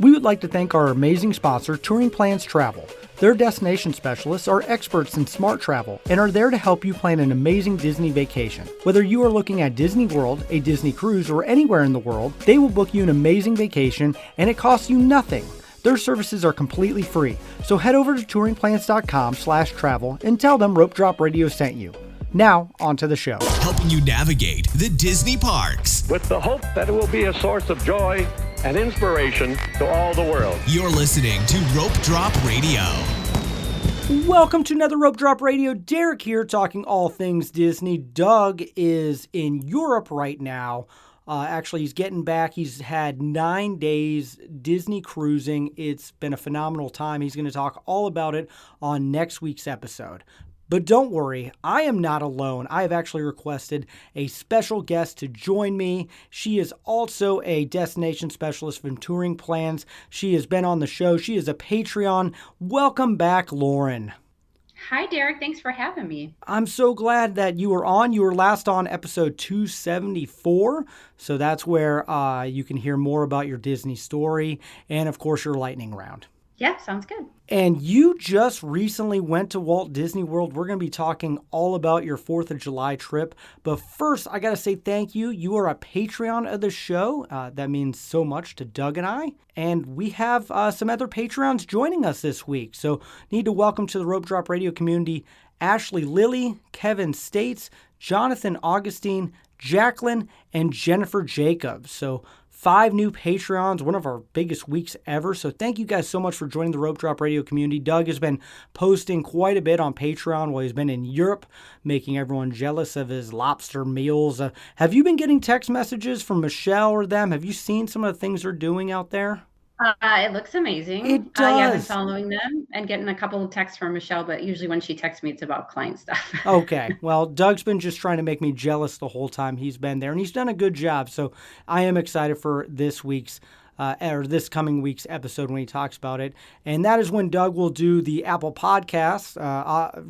We would like to thank our amazing sponsor, Touring Plans Travel. Their destination specialists are experts in smart travel and are there to help you plan an amazing Disney vacation. Whether you are looking at Disney World, a Disney cruise, or anywhere in the world, they will book you an amazing vacation and it costs you nothing. Their services are completely free, so head over to touringplans.com/travel and tell them Rope Drop Radio sent you. Now, on to the show. Helping you navigate the Disney parks. With the hope that it will be a source of joy and inspiration to all the world. You're listening to Rope Drop Radio. Welcome to another Rope Drop Radio. Derek here talking all things Disney. Doug is in Europe right now. Actually, he's getting back. He's had 9 days Disney cruising. It's been a phenomenal time. He's going to talk all about it on next week's episode. But don't worry, I am not alone. I have actually requested a special guest to join me. She is also a destination specialist from Touring Plans. She has been on the show. She is a Patreon. Welcome back, Lauren. Hi, Derek. Thanks for having me. I'm so glad that you were on. You were last on episode 274. So that's where you can hear more about your Disney story and, of course, your lightning round. Yeah, sounds good. And you just recently went to Walt Disney World. We're going to be talking all about your 4th of July trip. But first, I got to say thank you. You are a Patreon of the show. That means so much to Doug and I. And we have some other Patreons joining us this week. So need to welcome to the Rope Drop Radio community Ashley Lilly, Kevin States, Jonathan Augustine, Jacqueline, and Jennifer Jacobs. So 5 new Patreons, one of our biggest weeks ever. So thank you guys so much for joining the Rope Drop Radio community. Doug has been posting quite a bit on Patreon while he's been in Europe, making everyone jealous of his lobster meals. Have you been getting text messages from Michelle or them? Have you seen some of the things they're doing out there? It looks amazing. It does. Yeah, I've been following them and getting a couple of texts from Michelle, but usually when she texts me, it's about client stuff. Okay. Well, Doug's been just trying to make me jealous the whole time he's been there, and he's done a good job. So I am excited for this week's or this coming week's episode when he talks about it. And that is when Doug will do the Apple Podcast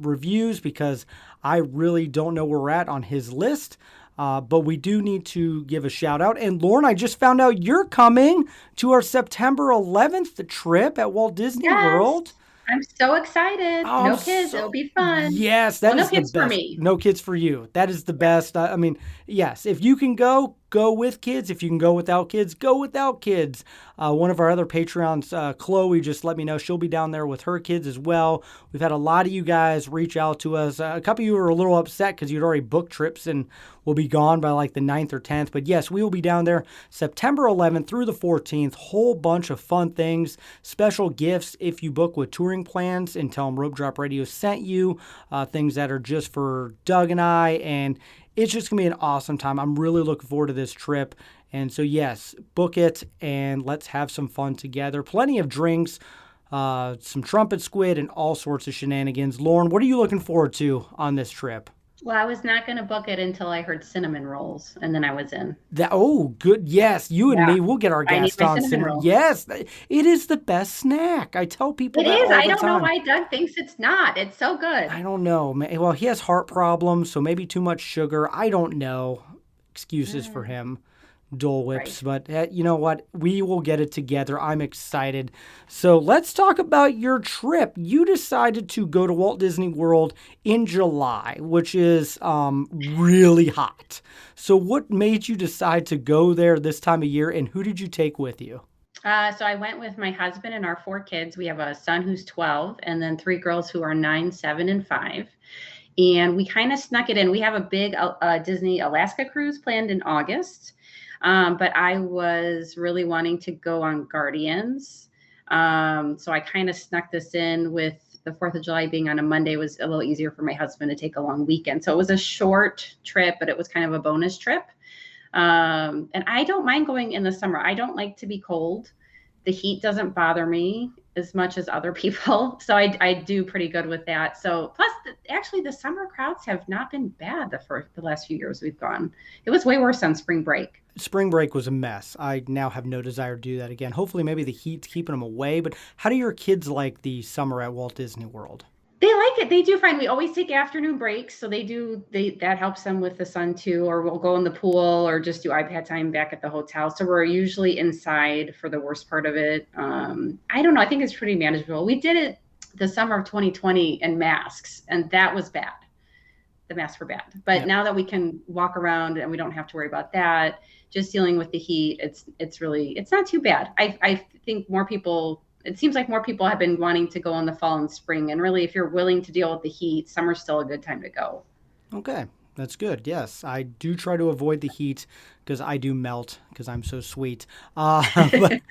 reviews, because I really don't know where we're at on his list. But we do need to give a shout out. And Lauren, I just found out you're coming to our September 11th trip at Walt Disney World. I'm so excited. Oh, no kids. It'll be fun. Yes, that is no kids the best. For me. No kids for you. That is the best. I mean, yes, if you can go with kids. If you can go without kids, go without kids. One of our other Patreons, Chloe, just let me know. She'll be down there with her kids as well. We've had a lot of you guys reach out to us. A couple of you were a little upset because you'd already booked trips and will be gone by like the 9th or 10th. But yes, we will be down there September 11th through the 14th. Whole bunch of fun things. Special gifts if you book with Touring Plans and tell them Rope Drop Radio sent you. Things that are just for Doug and I. And it's just going to be an awesome time. I'm really looking forward to this trip. And so, yes, book it and let's have some fun together. Plenty of drinks, some trumpet squid, and all sorts of shenanigans. Lauren, what are you looking forward to on this trip? Well, I was not going to book it until I heard cinnamon rolls, and then I was in. Good. Yes, you and me, we'll get our guest on cinnamon rolls. Yes, it is the best snack. I tell people it that is. all the I don't time. know why Doug thinks it's not. It's so good. I don't know. Well, he has heart problems, so maybe too much sugar. I don't know. Excuses for him. Dole Whips, Right. But you know what? We will get it together. I'm excited. So let's talk about your trip. You decided to go to Walt Disney World in July, which is really hot. So what made you decide to go there this time of year, and who did you take with you? So I went with my husband and our 4 kids. We have a son who's 12 and then 3 girls who are 9, 7, and 5. And we kind of snuck it in. We have a big Disney Alaska cruise planned in August. But I was really wanting to go on Guardians. So I kind of snuck this in with the 4th of July being on a Monday. Was a little easier for my husband to take a long weekend. So it was a short trip, but it was kind of a bonus trip. And I don't mind going in the summer. I don't like to be cold. The heat doesn't bother me as much as other people. So I do pretty good with that. So plus actually the summer crowds have not been bad the last few years we've gone. It was way worse on spring break. Spring break was a mess. I now have no desire to do that again. Hopefully maybe the heat's keeping them away, but how do your kids like the summer at Walt Disney World? They like it. They do fine. We always take afternoon breaks. So that helps them with the sun too, or we'll go in the pool or just do iPad time back at the hotel. So we're usually inside for the worst part of it. I don't know. I think it's pretty manageable. We did it the summer of 2020 in masks, and that was bad. The masks were bad. But now that we can walk around and we don't have to worry about that, just dealing with the heat, it's not too bad. I think it seems like more people have been wanting to go in the fall and spring. And really, if you're willing to deal with the heat, summer's still a good time to go. Okay, that's good. Yes, I do try to avoid the heat because I do melt because I'm so sweet. But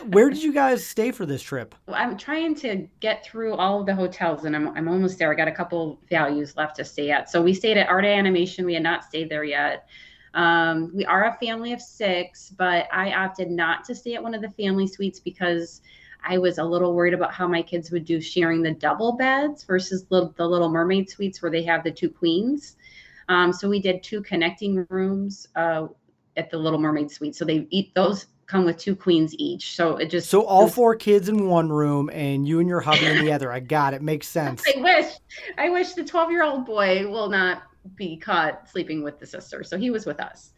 where did you guys stay for this trip? I'm trying to get through all of the hotels, and I'm almost there. I got a couple values left to stay at. So we stayed at RDR Animation. We had not stayed there yet. We are a family of 6, but I opted not to stay at one of the family suites because I was a little worried about how my kids would do sharing the double beds versus the Little Mermaid suites where they have the 2 queens. So we did 2 connecting rooms at the Little Mermaid suite. So those come with 2 queens each. So So all 4 kids in one room and you and your hubby in the other. I got it. Makes sense. I wish the 12-year-old boy will not be caught sleeping with the sister. So he was with us.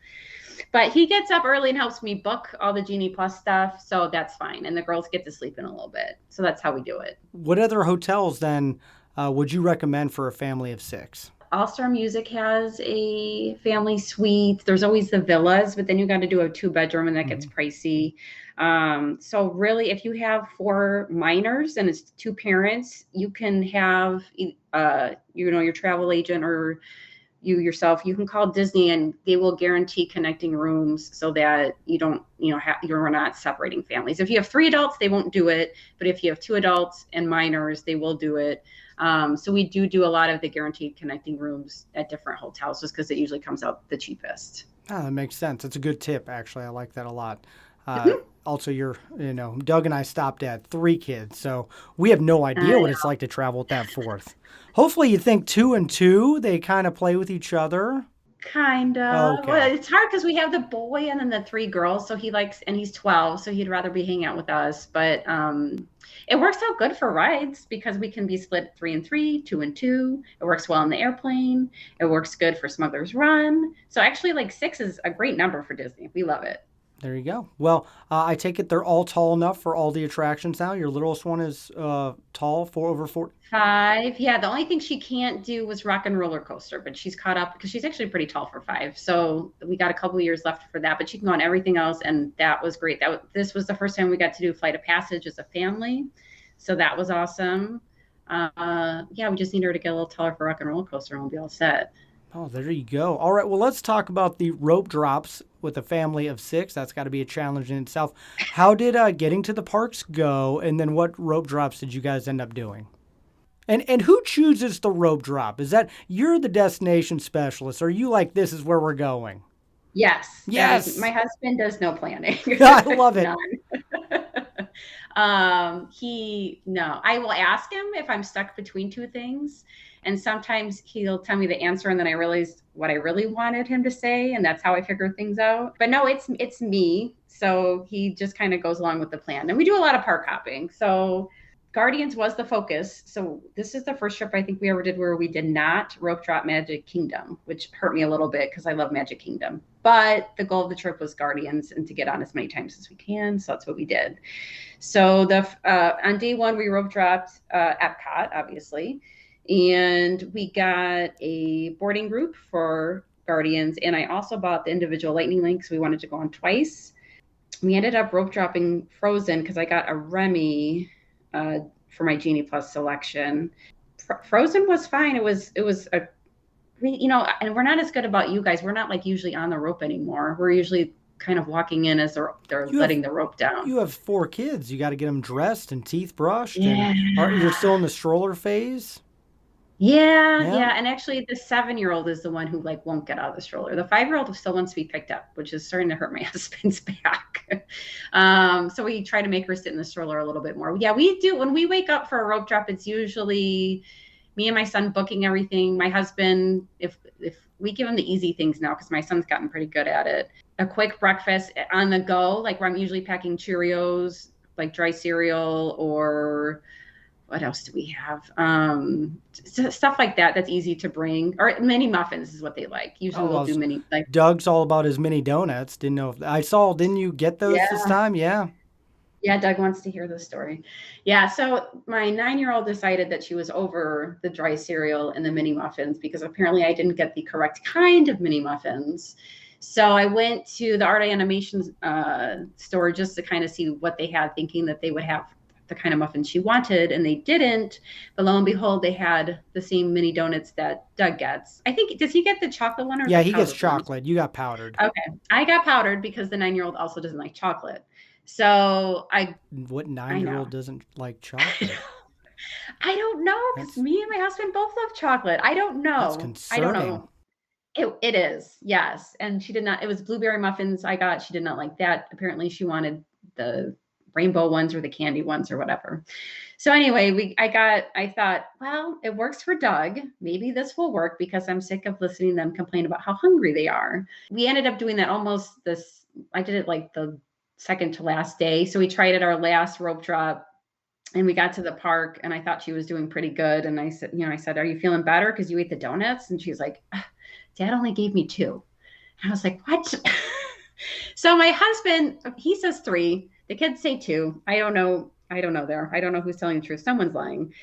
But he gets up early and helps me book all the Genie Plus stuff. So that's fine. And the girls get to sleep in a little bit. So that's how we do it. What other hotels then would you recommend for a family of 6? All Star Music has a family suite. There's always the villas, but then you got to do a 2-bedroom and that gets pricey. So really, if you have 4 minors and it's 2 parents, you can have, your travel agent or you yourself, you can call Disney and they will guarantee connecting rooms so that you don't, you're not separating families. If you have 3 adults, they won't do it. But if you have 2 adults and minors, they will do it. So we do a lot of the guaranteed connecting rooms at different hotels just because it usually comes out the cheapest. Oh, that makes sense. It's a good tip, actually. I like that a lot. Also, Doug and I stopped at 3 kids, so we have no idea what it's like to travel with that 4th. Hopefully you think 2 and 2, they kind of play with each other. Kind of. Okay. Well, it's hard because we have the boy and then the 3 girls. So and he's 12, so he'd rather be hanging out with us. But it works out good for rides because we can be split 3 and 3, 2 and 2. It works well on the airplane. It works good for Smuggler's Run. So actually, 6 is a great number for Disney. We love it. There you go. Well, I take it they're all tall enough for all the attractions now. Your littlest one is tall, over 4. 5. Yeah, the only thing she can't do was Rock and Roller Coaster, but she's caught up because she's actually pretty tall for 5. So we got a couple of years left for that, but she can go on everything else, and that was great. This was the first time we got to do Flight of Passage as a family, so that was awesome. We just need her to get a little taller for Rock and Roller Coaster, and we'll be all set. Oh, there you go. All right, well, let's talk about the rope drops with a family of 6. That's got to be a challenge in itself. How did getting to the parks go, and then what rope drops did you guys end up doing? And who chooses the rope drop? Is that you're the destination specialist? Or are you like, this is where we're going? Yes. Yes. My husband does no planning. I love it. I will ask him if I'm stuck between 2 things. And sometimes he'll tell me the answer and then I realize what I really wanted him to say. And that's how I figure things out. But no, it's me. So he just kind of goes along with the plan. And we do a lot of park hopping. So Guardians was the focus. So this is the first trip I think we ever did where we did not rope drop Magic Kingdom, which hurt me a little bit because I love Magic Kingdom. But the goal of the trip was Guardians and to get on as many times as we can. So that's what we did. So on day 1, we rope dropped Epcot, obviously. And we got a boarding group for Guardians. And I also bought the individual Lightning Links. We wanted to go on twice. We ended up rope dropping Frozen because I got a Remy for my Genie Plus selection. Frozen was fine. It was and we're not as good about you guys. We're not usually on the rope anymore. We're usually kind of walking in as they're letting the rope down. You have 4 kids. You got to get them dressed and teeth brushed. Yeah. And you're still in the stroller phase? Yeah. And actually the 7-year-old is the one who won't get out of the stroller. The 5-year-old still wants to be picked up, which is starting to hurt my husband's back. So we try to make her sit in the stroller a little bit more. Yeah, we do. When we wake up for a rope drop, it's usually me and my son booking everything. My husband, if we give him the easy things now, because my son's gotten pretty good at it. A quick breakfast on the go, where I'm usually packing Cheerios, dry cereal, or what else do we have? Stuff like that. That's easy to bring. Or mini muffins is what they like. Usually we'll do mini, like, Doug's all about his mini donuts. Didn't know if I saw. Didn't you get those this yeah. time? Yeah. Yeah, Doug wants to hear the story. Yeah, so my 9-year-old decided that she was over the dry cereal and the mini muffins because apparently I didn't get the correct kind of mini muffins. So I went to the art animation store just to kind of see what they had, thinking that they would have the kind of muffins she wanted, and they didn't. But lo and behold, they had the same mini donuts that Doug gets. I think, does he get the chocolate one or Yeah, the he gets powdered one? chocolate. You got powdered. Okay, I got powdered because the 9-year-old also doesn't like chocolate. So What I know. 9-year-old doesn't like chocolate? I don't know, because That's me and my husband both love chocolate. I don't that's know. I don't concerning. know. It is, yes. And she did not, it was blueberry muffins I got. She did not like that. Apparently she wanted the rainbow ones or the candy ones or whatever. So anyway, I thought, well, it works for Doug. Maybe this will work because I'm sick of listening to them complain about how hungry they are. We ended up doing that I did it like the second to last day. So we tried it our last rope drop. And we got to the park and I thought she was doing pretty good. And I said, are you feeling better? Because you ate the donuts? And she's like, Dad only gave me 2. And I was like, what? So my husband, he says 3. The kids say 2. I don't know there. I don't know who's telling the truth. Someone's lying.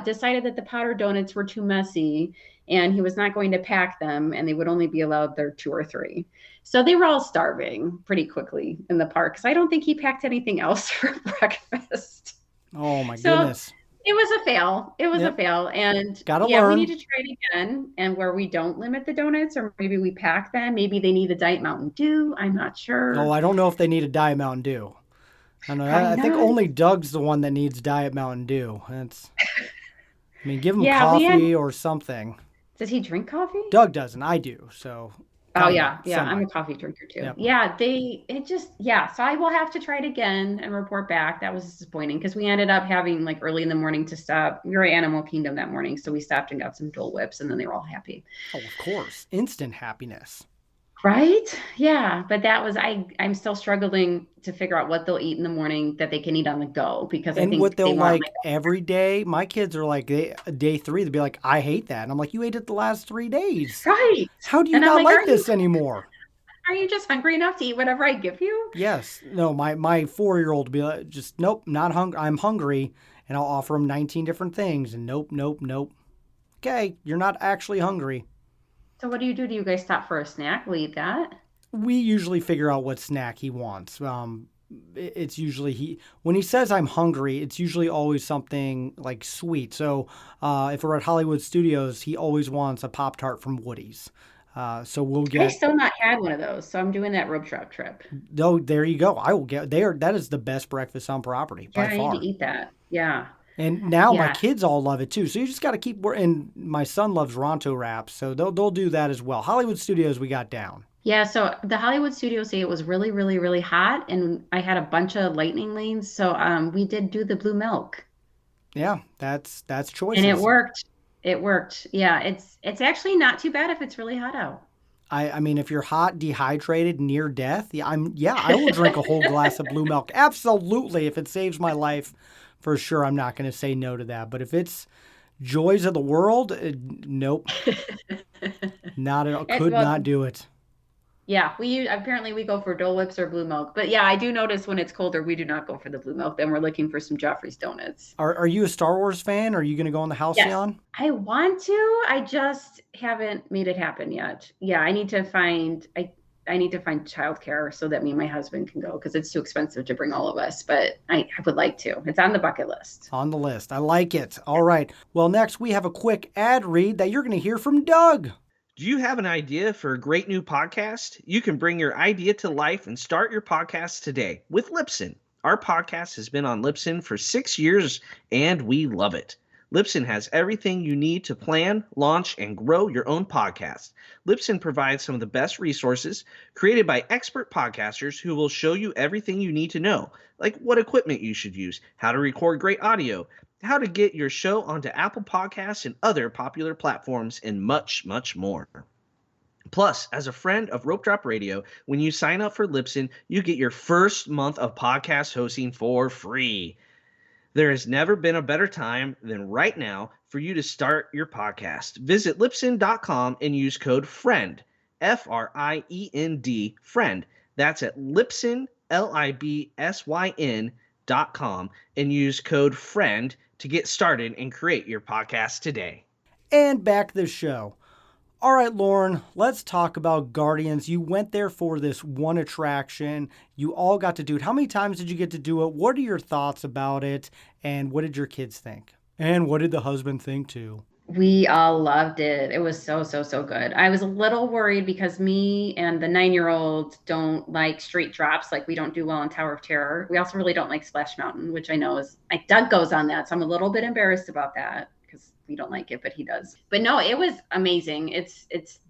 Decided that the powdered donuts were too messy and he was not going to pack them and they would only be allowed their 2 or 3. So they were all starving pretty quickly in the park because I don't think he packed anything else for breakfast. Oh my So goodness. it was a fail. It was a Yep. fail. And Gotta yeah, we learn. need to try it again. And where we don't limit the donuts, or maybe we pack them. Maybe they need a Diet Mountain Dew. I'm not Oh, sure. I don't know if they need a Diet Mountain Dew. I don't know. Probably I think not. only Doug's the one that needs Diet Mountain Dew. Give him Yeah, coffee or something. does he drink coffee? Doug doesn't. I do. So Oh kind of, yeah. Yeah. I'm semi. a coffee drinker too. Yep. Yeah. So I will have to try it again and report back. That was disappointing because we ended up having like early in the morning to stop. We were at Animal Kingdom that morning. So we stopped and got some Dole Whips and then they were all happy. Oh, of course. Instant happiness. Right? Yeah, but I'm still struggling to figure out what they'll eat in the morning that they can eat on the go because I And what think they they'll want like every day. My kids are like, day 3, they'll be like, I hate that. And I'm like, you ate it the last 3 days. right. How do you And I'm not like, like this anymore? are you just hungry enough to eat whatever I give you? Yes. No, my 4-year-old will be like, just, nope, not hungry. I'm hungry. And I'll offer him 19 different things. And nope, nope, nope. Okay, you're not actually hungry. So what do? Do you guys stop for a snack? Will you eat that? We usually figure out what snack he wants. It's usually when he says I'm hungry, it's usually always something like sweet. So if we're at Hollywood Studios, he always wants a Pop-Tart from Woody's. So we'll I've get. still not had one of those, so I'm doing that rope drop trip. Oh, there you go. I will get there. That is the best breakfast on property Yeah, by I need far. to eat that. Yeah. And now my Yeah. kids all love it too. So you just got to keep. And my son loves Ronto wraps, so they'll do that as well. Hollywood Studios we got down. Yeah, so the Hollywood studios say it was really, really, really hot, and I had a bunch of lightning lanes, so we did do the blue milk. Yeah, that's And choices. it worked. It worked. Yeah, it's actually not too bad if it's really hot out. I mean, if you're hot, dehydrated, near death, I will drink a whole glass of blue milk. Absolutely, if it saves my life, for sure. I'm not going to say no to that. But if it's joys of the world, nope, not at all. Could Well, not do it. yeah, apparently we go for Dole Whips or blue milk. But yeah, I do notice when it's colder, we do not go for the blue milk. Then we're looking for some Joffrey's donuts. Are you a Star Wars fan? Are you going to go on the Yes, Halcyon? I want to. I just haven't made it happen yet. Yeah, I need to find childcare so that me and my husband can go because it's too expensive to bring all of us. But I would like to. It's on the bucket list. On the list. I like it. All right. Well, next we have a quick ad read that you're going to hear from Doug. Do you have an idea for a great new podcast? You can bring your idea to life and start your podcast today with Libsyn. Our podcast has been on Libsyn for 6 years, and we love it. Libsyn has everything you need to plan, launch, and grow your own podcast. Libsyn provides some of the best resources created by expert podcasters who will show you everything you need to know, like what equipment you should use, how to record great audio, how to get your show onto Apple Podcasts and other popular platforms, and much, much more. Plus, as a friend of Rope Drop Radio, when you sign up for Libsyn, you get your first month of podcast hosting for free. There has never been a better time than right now for you to start your podcast. Visit Libsyn.com and use code FRIEND, FRIEND, friend. That's at Libsyn, LIBSYN.com, and use code FRIEND to get started and create your podcast today. And back to the show. All right, Lauren, let's talk about Guardians. You went there for this one attraction. You all got to do it. How many times did you get to do it? What are your thoughts about it? And what did your kids think? And what did the husband think too? We all loved it. It was so, so, so good. I was a little worried because me and the 9-year-old don't like straight drops. Like we don't do well in Tower of Terror. We also really don't like Splash Mountain, which I know is like Doug goes on that. So I'm a little bit embarrassed about that because we don't like it, but he does. But no, it was amazing.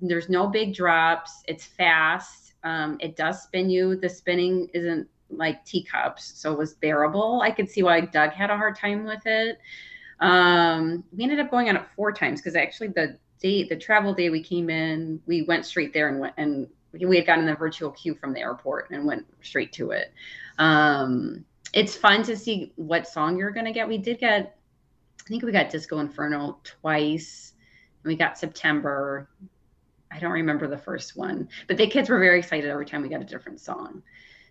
There's no big drops. It's fast. It does spin you. The spinning isn't like teacups. So it was bearable. I could see why Doug had a hard time with it. We ended up going on it 4 times because actually the travel day we came in, we went straight there and we had gotten the virtual queue from the airport and went straight to it. It's fun to see what song you're going to get. I think we got Disco Inferno twice and we got September. I don't remember the first one, but the kids were very excited every time we got a different song.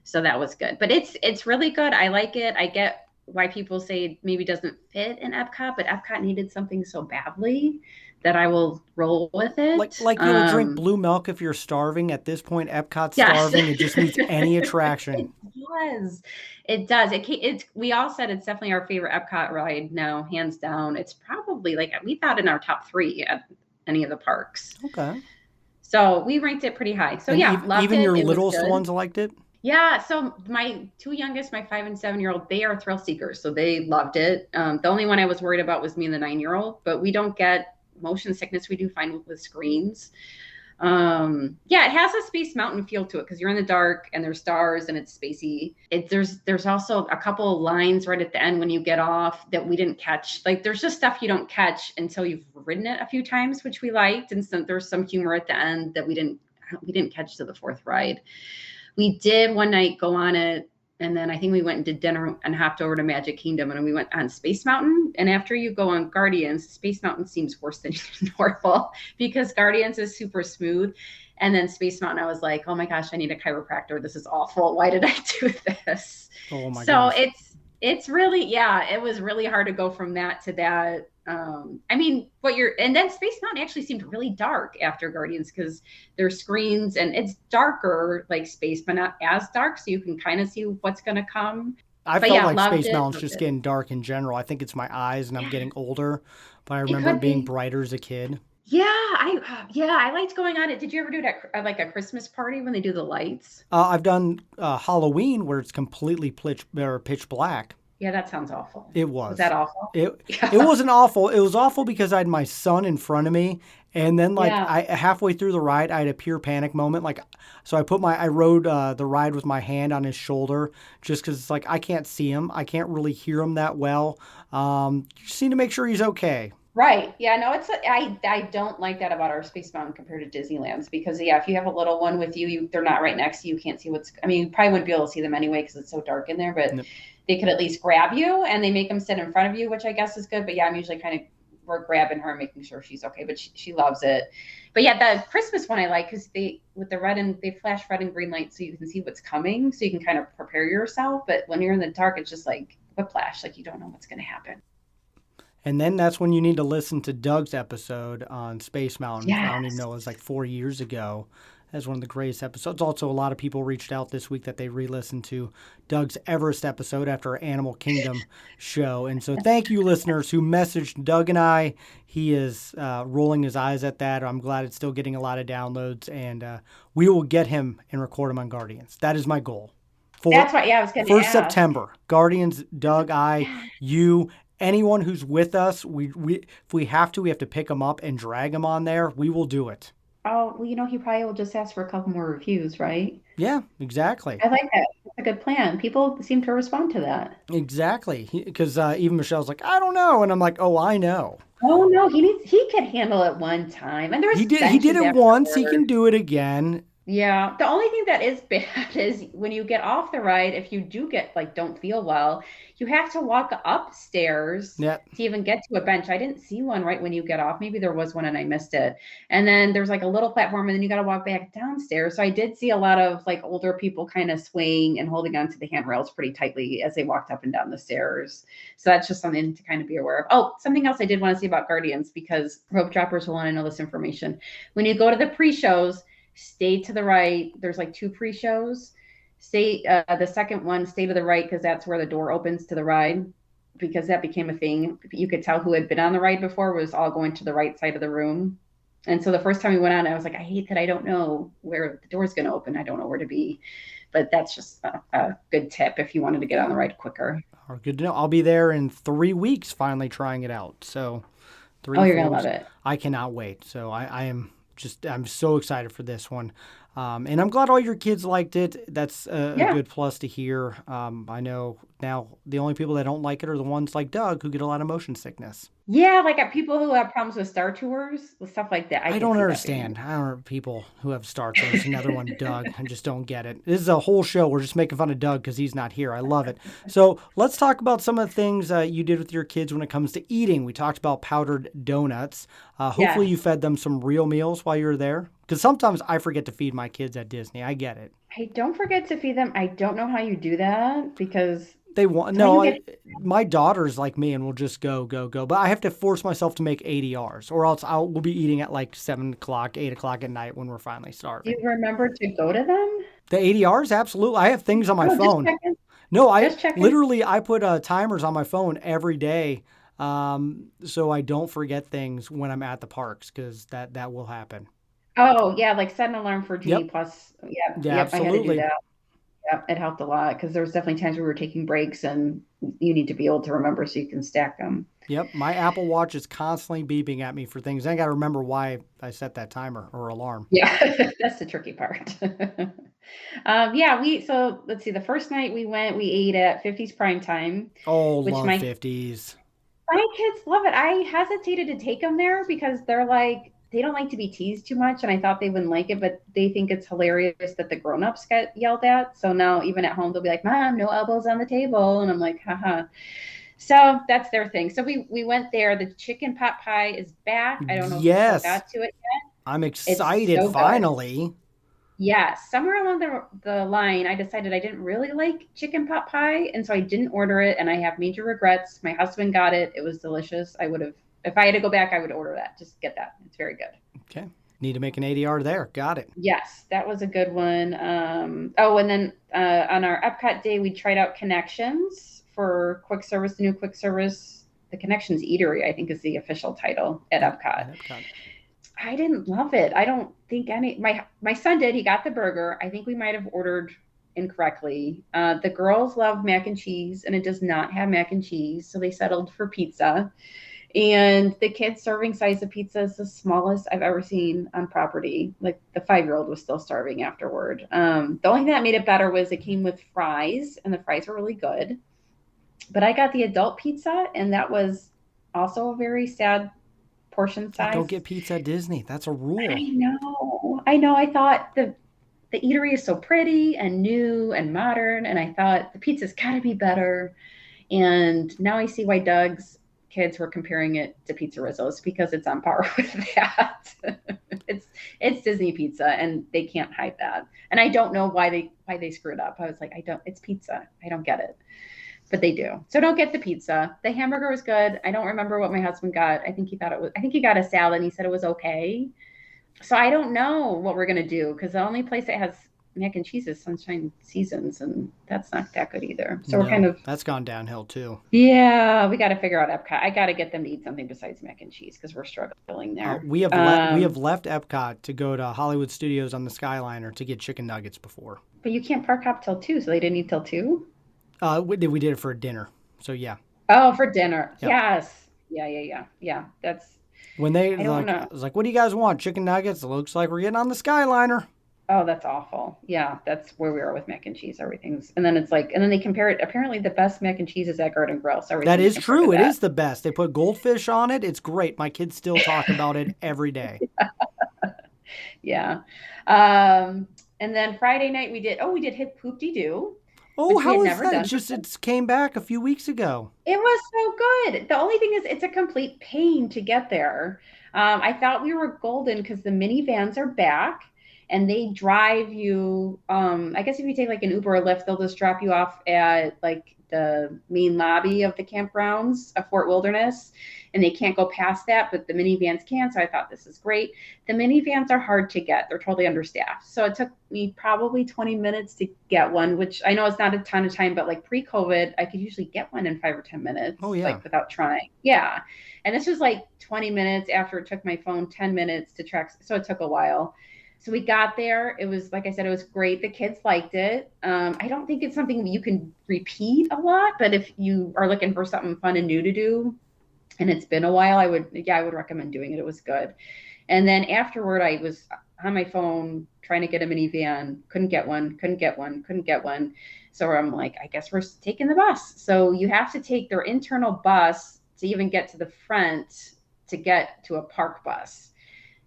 So that was good, but it's really good. I like it. I get why people say it maybe doesn't fit in Epcot, but Epcot needed something so badly that I will roll with it. Like you would drink blue milk if you're starving. At this point, Epcot's starving. It just needs any attraction. It does. We all said it's definitely our favorite Epcot ride now, hands down. It's probably we thought in our top 3 at any of the parks. Okay. So we ranked it pretty high. So loved even it. your It was littlest good. ones liked it? Yeah, so my 2 youngest, my 5 and 7-year-old, they are thrill seekers, so they loved it. The only one I was worried about was me and the 9-year-old, but we don't get motion sickness. We do fine with screens. It has a Space Mountain feel to it because you're in the dark and there's stars and it's spacey. There's also a couple of lines right at the end when you get off that we didn't catch. Like there's just stuff you don't catch until you've ridden it a few times, which we liked, and so there's some humor at the end that we didn't catch to the 4th ride. We did one night go on it, and then I think we went and did dinner and hopped over to Magic Kingdom, and we went on Space Mountain. And after you go on Guardians, Space Mountain seems worse than normal because Guardians is super smooth. And then Space Mountain, I was like, oh my gosh, I need a chiropractor. This is awful. Why did I do this? Oh my gosh. So it's really, it was really hard to go from that to that. And then Space Mountain actually seemed really dark after Guardians because there's screens and it's darker like space, but not as dark. So you can kind of see what's going to come. I felt like Space Mountain's just getting dark in general. I think it's my eyes and I'm getting older, but I remember it being brighter as a kid. Yeah, I liked going on it. Did you ever do it at like a Christmas party when they do the lights? I've done Halloween where it's completely pitch black. Yeah, that sounds awful. It was. Was that awful? It wasn't awful. It was awful because I had my son in front of me, and then I halfway through the ride, I had a pure panic moment. So I rode the ride with my hand on his shoulder just because it's I can't see him, I can't really hear him that well. Just need to make sure he's okay. Right. Yeah. No, I don't like that about our Space Mountain compared to Disneyland's because if you have a little one with you, they're not right next to you. You can't see you probably wouldn't be able to see them anyway because it's so dark in there, but they could at least grab you and they make them sit in front of you, which I guess is good. But I'm usually we're grabbing her and making sure she's okay, but she loves it. But the Christmas one I like because they flash red and green lights so you can see what's coming. So you can kind of prepare yourself. But when you're in the dark, it's just like whiplash. Like you don't know what's going to happen. And then that's when you need to listen to Doug's episode on Space Mountain. Yes. I don't even know, it was 4 years ago. That's one of the greatest episodes. Also, a lot of people reached out this week that they re-listened to Doug's Everest episode after our Animal Kingdom show. And so thank you, listeners, who messaged Doug and I. He is rolling his eyes at that. I'm glad it's still getting a lot of downloads. And we will get him and record him on Guardians. That is my goal. That's what, I was going to ask. 1st September, Guardians, Doug, you, anyone who's with us, if we have to pick them up and drag them on there. We will do it. Oh, well, he probably will just ask for a couple more reviews, right? Yeah, exactly. I like that. That's a good plan. People seem to respond to that. Exactly. Because even Michelle's like, I don't know. And I'm like, oh, I know. Oh, no, he could handle it one time. And he did it once. He can do it again. Yeah, the only thing that is bad is when you get off the ride, if you do get like don't feel well, you have to walk upstairs Yeah. to even get to a bench. I didn't see one right when you get off. Maybe there was one and I missed it. And then there's like a little platform and then you got to walk back downstairs. So I did see a lot of like older people kind of swaying and holding onto the handrails pretty tightly as they walked up and down the stairs. So that's just something to kind of be aware of. Oh, something else I did want to say about Guardians because rope droppers will want to know this information. When you go to the pre-shows, stay to the right. There's like 2 pre-shows. Stay the second one, stay to the right because that's where the door opens to the ride because that became a thing. You could tell who had been on the ride before was all going to the right side of the room. And so the first time we went on, I was like, I hate that I don't know where the door's going to open. I don't know where to be. But that's just a good tip if you wanted to get on the ride quicker. Oh, good to know. I'll be there in 3 weeks finally trying it out. So 3 Oh, you're going to four love weeks. it. I cannot wait. So I'm so excited for this one. And I'm glad all your kids liked it. That's a good plus to hear. I know now the only people that don't like it are the ones like Doug who get a lot of motion sickness. Yeah, like people who have problems with Star Tours, with stuff like that. I don't understand. I don't know people who have Star Tours. Another one, Doug. I just don't get it. This is a whole show. We're just making fun of Doug because he's not here. I love it. So let's talk about some of the things you did with your kids when it comes to eating. We talked about powdered donuts. Hopefully you fed them some real meals while you were there. Because sometimes I forget to feed my kids at Disney. I get it. I don't forget to feed them. I don't know how you do that because they want my daughter's like me and will just go. But I have to force myself to make ADRs or else we'll be eating at like 7 o'clock, 8 o'clock at night when we're finally starving. Do you remember to go to them? The ADRs, absolutely. I have things on my phone. No, I put timers on my phone every day, so I don't forget things when I'm at the parks because that will happen. Oh yeah, like set an alarm for Genie Plus. Yeah, absolutely. I had to do that. Yep, it helped a lot because there was definitely times we were taking breaks and you need to be able to remember so you can stack them. Yep, my Apple Watch is constantly beeping at me for things. I got to remember why I set that timer or alarm. Yeah, that's the tricky part. So let's see. The first night we ate at 50's Prime Time. Oh, love 50's. My kids love it. I hesitated to take them there because they're like, they don't like to be teased too much, and I thought they wouldn't like it, but they think it's hilarious that the grown-ups get yelled at. So now even at home, they'll be like, Mom, no elbows on the table. And I'm like, haha. So that's their thing. So we went there. The chicken pot pie is back. I don't know if you got to it yet. I'm excited, finally. Yes. Somewhere along the line, I decided I didn't really like chicken pot pie, and so I didn't order it, and I have major regrets. My husband got it. It was delicious. I would have, if I had to go back, I would order that. Just get that. It's very good. Okay. Need to make an ADR there. Got it. Yes, that was a good one. And then on our Epcot day, we tried out Connections for quick service, the new quick service. The Connections Eatery, I think, is the official title at Epcot. I didn't love it. I don't think my son did. He got the burger. I think we might have ordered incorrectly. The girls love mac and cheese, and it does not have mac and cheese, so they settled for pizza. And the kids' serving size of pizza is the smallest I've ever seen on property. Like the 5-year-old was still starving afterward. The only thing that made it better was it came with fries, and the fries were really good. But I got the adult pizza, and that was also a very sad portion size. Don't get pizza at Disney. That's a rule. I know. I thought the eatery is so pretty and new and modern, and I thought the pizza's got to be better. And now I see why Doug's kids were comparing it to Pizza Rizzo's because it's on par with that. It's Disney pizza, and they can't hide that. And I don't know why they screwed up. I was like, it's pizza. I don't get it. But they do. So don't get the pizza. The hamburger was good. I don't remember what my husband got. I think he got a salad and he said it was okay. So I don't know what we're going to do because the only place that has mac and cheese is Sunshine Seasons, and that's not that good either. So that's gone downhill too. Yeah, we got to figure out Epcot. I got to get them to eat something besides mac and cheese because we're struggling there. We have left Epcot to go to Hollywood Studios on the Skyliner to get chicken nuggets before. But you can't park hop till 2, so they didn't eat till 2? We did it for dinner. So yeah. Oh, for dinner. Yep. Yes. Yeah. That's when I was like, what do you guys want? Chicken nuggets? It looks like we're getting on the Skyliner. Oh, that's awful. Yeah, that's where we are with mac and cheese. Everything's, and then they compare it. Apparently the best mac and cheese is at Garden Grill. So that is true. It is the best. They put goldfish on it. It's great. My kids still talk about it every day. Yeah. And then Friday night we did hip hoop-de-doo, Oh, which we how had is never that? done. It came back a few weeks ago. It was so good. The only thing is it's a complete pain to get there. I thought we were golden because the minivans are back and they drive you. I guess if you take like an Uber or Lyft, they'll just drop you off at like the main lobby of the campgrounds of Fort Wilderness, and they can't go past that, but the minivans can. So I thought this is great. The minivans are hard to get. They're totally understaffed. So it took me probably 20 minutes to get one, which I know it's not a ton of time, but like pre-COVID, I could usually get one in 5 or 10 minutes, Oh, yeah. like without trying. Yeah. And this was like 20 minutes after it took my phone 10 minutes to track. So it took a while. So we got there. It was, like I said, it was great. The kids liked it. I don't think it's something you can repeat a lot, but if you are looking for something fun and new to do, and it's been a while, I would recommend doing it. It was good. And then afterward, I was on my phone trying to get a minivan, couldn't get one. So I'm like, I guess we're taking the bus. So you have to take their internal bus to even get to the front to get to a park bus.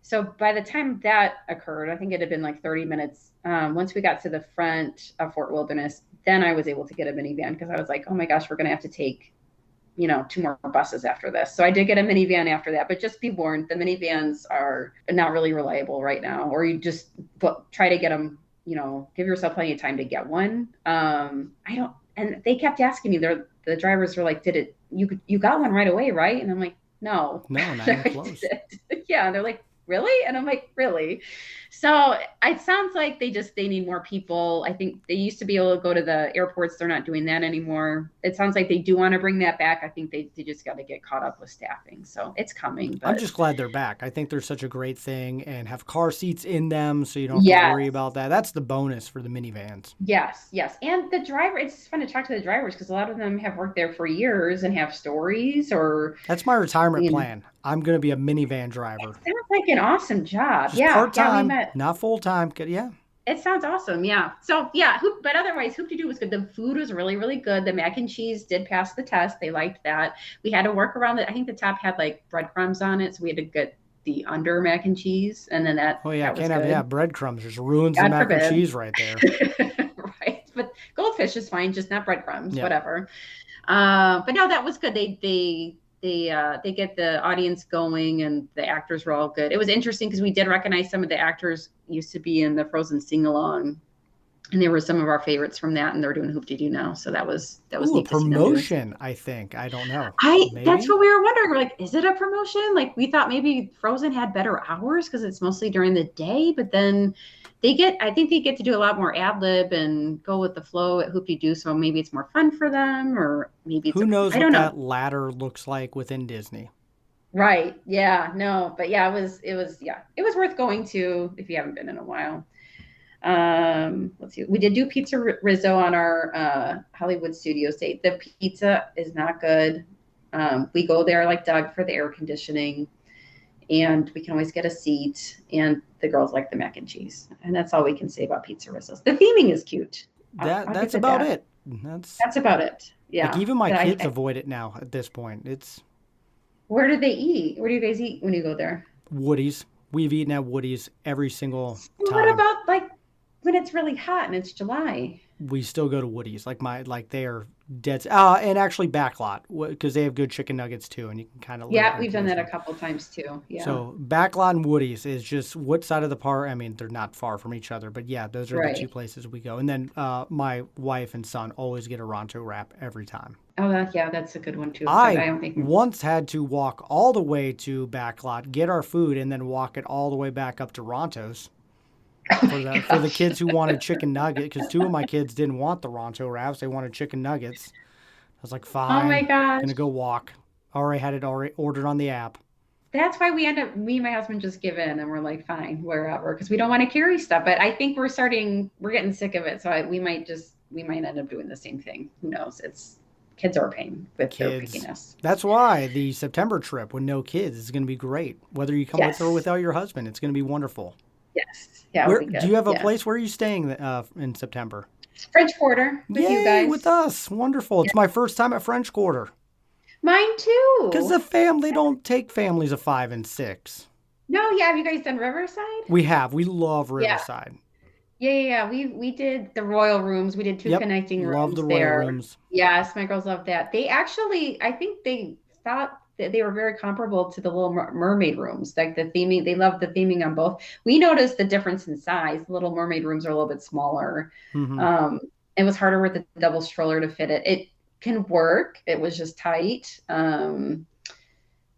So by the time that occurred, I think it had been like 30 minutes. Once we got to the front of Fort Wilderness, then I was able to get a minivan because I was like, oh my gosh, we're going to have to take 2 more buses after this. So I did get a minivan after that, but just be warned, the minivans are not really reliable right now, or you just try to get them, give yourself plenty of time to get one. And they kept asking me, the drivers were like, you got one right away, right? And I'm like, no, not even close. Yeah. And they're like, really? And I'm like, really? So it sounds like they need more people. I think they used to be able to go to the airports. They're not doing that anymore. It sounds like they do want to bring that back. I think they just got to get caught up with staffing. So it's coming. But I'm just glad they're back. I think they're such a great thing and have car seats in them so you don't have to worry about that. That's the bonus for the minivans. Yes. And the driver, it's fun to talk to the drivers because a lot of them have worked there for years and have stories That's my retirement plan. I'm going to be a minivan driver. It sounds like an awesome job. Just part-time, not full-time. Yeah. It sounds awesome. Yeah. So but otherwise Hoop-de-Doo was good. The food was really, really good. The mac and cheese did pass the test. They liked that. We had to work around it. I think the top had like breadcrumbs on it. So we had to get the under mac and cheese. And then that. Oh yeah. That can't have breadcrumbs. Just ruins the mac and cheese right there. Right. But goldfish is fine. Just not breadcrumbs, whatever. But no, that was good. They get the audience going and the actors were all good. It was interesting because we did recognize some of the actors used to be in the Frozen sing-along, and they were some of our favorites from that, and they're doing Hoop-de-Doo now. So that was neat a promotion, I think. I don't know. That's what we were wondering. We're like, is it a promotion? Like we thought maybe Frozen had better hours because it's mostly during the day, but then I think they get to do a lot more ad lib and go with the flow at Hoop-de-Doo. So maybe it's more fun for them, or maybe who knows what that ladder looks like within Disney. Right. Yeah. No. But yeah, it was worth going to if you haven't been in a while. Let's see. We did do pizza Rizzo on our Hollywood Studios date. The pizza is not good. We go there like Doug for the air conditioning, and we can always get a seat. And the girls like the mac and cheese, and that's all we can say about pizza Rizzo's. The theming is cute. That's about it. That's about it. Yeah. Like even my kids avoid it now at this point. Where do they eat? Where do you guys eat when you go there? Woody's. We've eaten at Woody's every single time. What about like when it's really hot and it's July? We still go to Woody's. They are dead. And actually Backlot, because they have good chicken nuggets too, and you can kind of. Yeah, we've done that a couple times too. Yeah. So Backlot and Woody's is just what side of the park? I mean, they're not far from each other, but yeah, those are the two places we go. And then my wife and son always get a Ronto wrap every time. Oh, that's a good one too. I once had to walk all the way to Backlot, get our food, and then walk it all the way back up to Ronto's. For the kids who wanted chicken nugget, because 2 of my kids didn't want the Ronto wraps, they wanted chicken nuggets. I was like, fine. Oh my gosh. Gonna go walk. Already had it ordered on the app. That's why me and my husband just give in, and we're like, fine, wherever, because we don't want to carry stuff. But I think we're getting sick of it, so we might end up doing the same thing. Who knows? Kids are a pain with their pickiness. That's why the September trip with no kids is going to be great. Whether you come with or without your husband, it's going to be wonderful. Yes. Yeah. Do you have a place where are you staying in September? French Quarter with you guys. With us. Wonderful. It's my first time at French Quarter. Mine too. Because they don't take families of 5 and 6. No, yeah. Have you guys done Riverside? We have. We love Yeah. Riverside. Yeah. We did the Royal Rooms. We did two Yep. connecting Love the rooms Royal there. Rooms. Yes, my girls love that. They actually, I think they thought that they were very comparable to the Little Mermaid rooms. Like the theming, they love the theming on both. We noticed the difference in size. The Little Mermaid rooms are a little bit smaller. Hmm. Um, it was harder with the double stroller to fit it. It can work. It was just tight.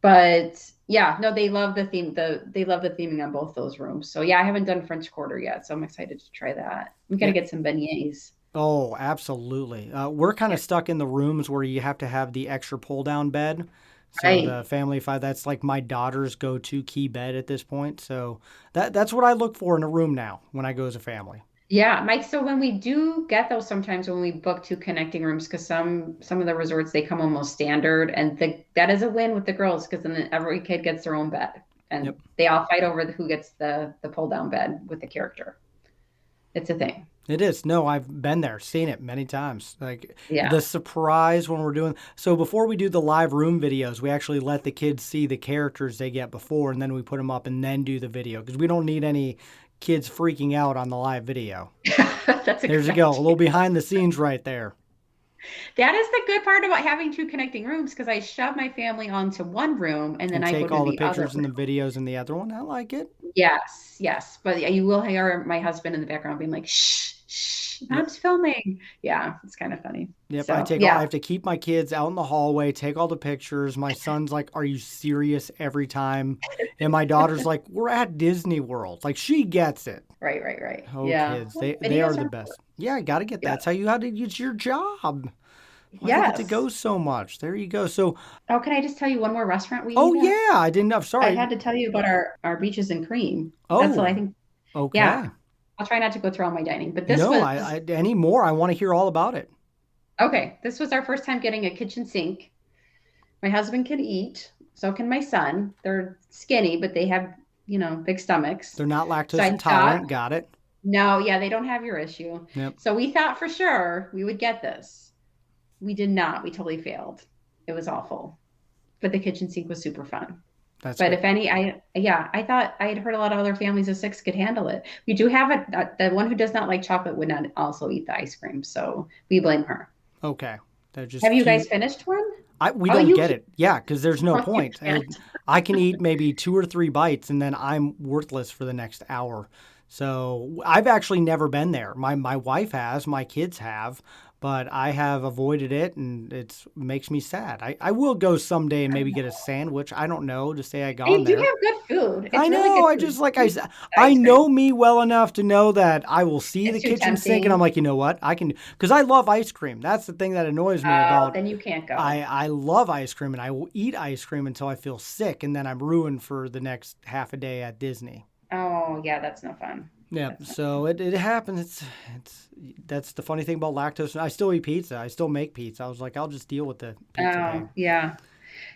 But yeah, no, they love the theme. They love the theming on both those rooms. So yeah, I haven't done French Quarter yet, so I'm excited to try that. We got to Yeah. get some beignets. Oh, absolutely. We're kind of stuck in the rooms where you have to have the extra pull down bed. So Right. the family five, that's like my daughter's go-to key bed at this point. So that's what I look for in a room now when I go as a family. Yeah, Mike. So when we do get those, sometimes when we book two connecting rooms, because some of the resorts they come almost standard, and that is a win with the girls because then every kid gets their own bed, and Yep. they all fight over who gets the pull down bed with the character. It's a thing. It is. No, I've been there, seen it many times. Like Yeah. the surprise when we're doing. So before we do the live room videos, we actually let the kids see the characters they get before, and then we put them up and then do the video because we don't need any kids freaking out on the live video. That's a There's good you go, a idea. little behind the scenes right there. That is the good part about having two connecting rooms because I shove my family onto one room and then And I go take to all the the other pictures and the room. videos in the other one. I like it. Yes, yes. But yeah, you will hear my husband in the background being like, shh, shh, Yep. mom's filming. Yeah, it's kind of funny. Yep. So I yeah, have to keep my kids out in the hallway, take all the pictures. My son's like, "Are you serious?" every time. And my daughter's like, "We're at Disney World." Like she gets it. right. Oh, Yeah. kids, Well, they are videos the are best. important. Yeah, I got to get that. Yeah. That's how you had to use your job. Why they get to Yes. go so much? There you go. So, Oh, can I just tell you one more restaurant we oh ate at? yeah, I didn't know. I Sorry. had to tell you about our beaches and cream. That's what I Oh, think. Yeah, okay. I'll try not to go through all my dining, but this No, was I any more. I want to hear all about it. okay. This was our first time getting a kitchen sink. My husband can eat, so can my son. They're skinny, but they have, big stomachs. They're not So lactose I thought, intolerant. Got it. no, yeah, they don't have your issue. Yep. So we thought for sure we would get this. We did not. We totally failed. It was awful. But the kitchen sink was super fun. That's But good. if any, I thought I had heard a lot of other families of six could handle it. We do have the one who does not like chocolate would not also eat the ice cream, so we blame her. Okay. They're just Have you guys cute. finished one? We Oh, don't you get can. it. Yeah, because there's no Oh, you point. can't. I can eat maybe 2 or 3 bites and then I'm worthless for the next hour. So I've actually never been there. My wife has, my kids have, but I have avoided it and it makes me sad. I will go someday and maybe get a sandwich. I don't know to say I They gone do there. have good food. I It's really good know. I food. just like Sweet I ice cream. know me well enough to know that I will see the It's too kitchen sink and I'm tempting. like, you know what? I can because I love ice cream. That's the thing that annoys me about Then you can't go. I love ice cream and I will eat ice cream until I feel sick and then I'm ruined for the next half a day at Disney. Oh, yeah, that's no fun. Yeah, That's not so it happens. It's that's the funny thing about lactose. I still eat pizza. I still make pizza. I was like, I'll just deal with the pizza Oh, pain. yeah,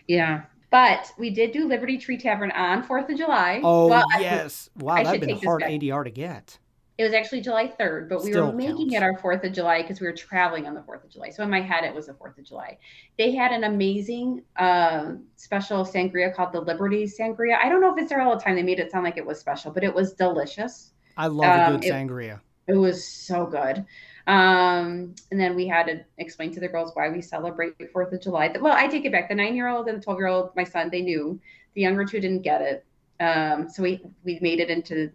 yeah. But we did do Liberty Tree Tavern on 4th of July. Oh Well, yes, wow, I that'd should been a take this hard back. ADR to get. It was actually July 3rd, but we were Still making it counts. our 4th of July because we were traveling on the 4th of July. So in my head, it was the 4th of July. They had an amazing special sangria called the Liberty Sangria. I don't know if it's there all the time. They made it sound like it was special, but it was delicious. I love a good It sangria. it was so good. And then we had to explain to the girls why we celebrate the 4th of July. Well, I take it back. The 9-year-old and the 12-year-old, my son, they knew. The younger two didn't get it. So we made it into,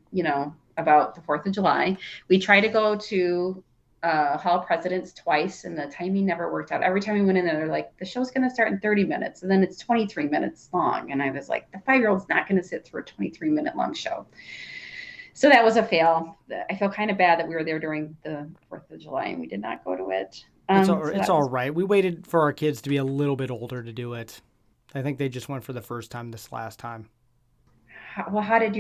about the 4th of July. We tried to go to Hall of Presidents twice, and the timing never worked out. Every time we went in there, they're like, the show's going to start in 30 minutes, and then it's 23 minutes long. And I was like, the 5-year-old's not going to sit through a 23-minute long show. So that was a fail. I feel kind of bad that we were there during the 4th of July and we did not go to it. So It's that all was, right. We waited for our kids to be a little bit older to do it. I think they just went for the first time this last time. well, how did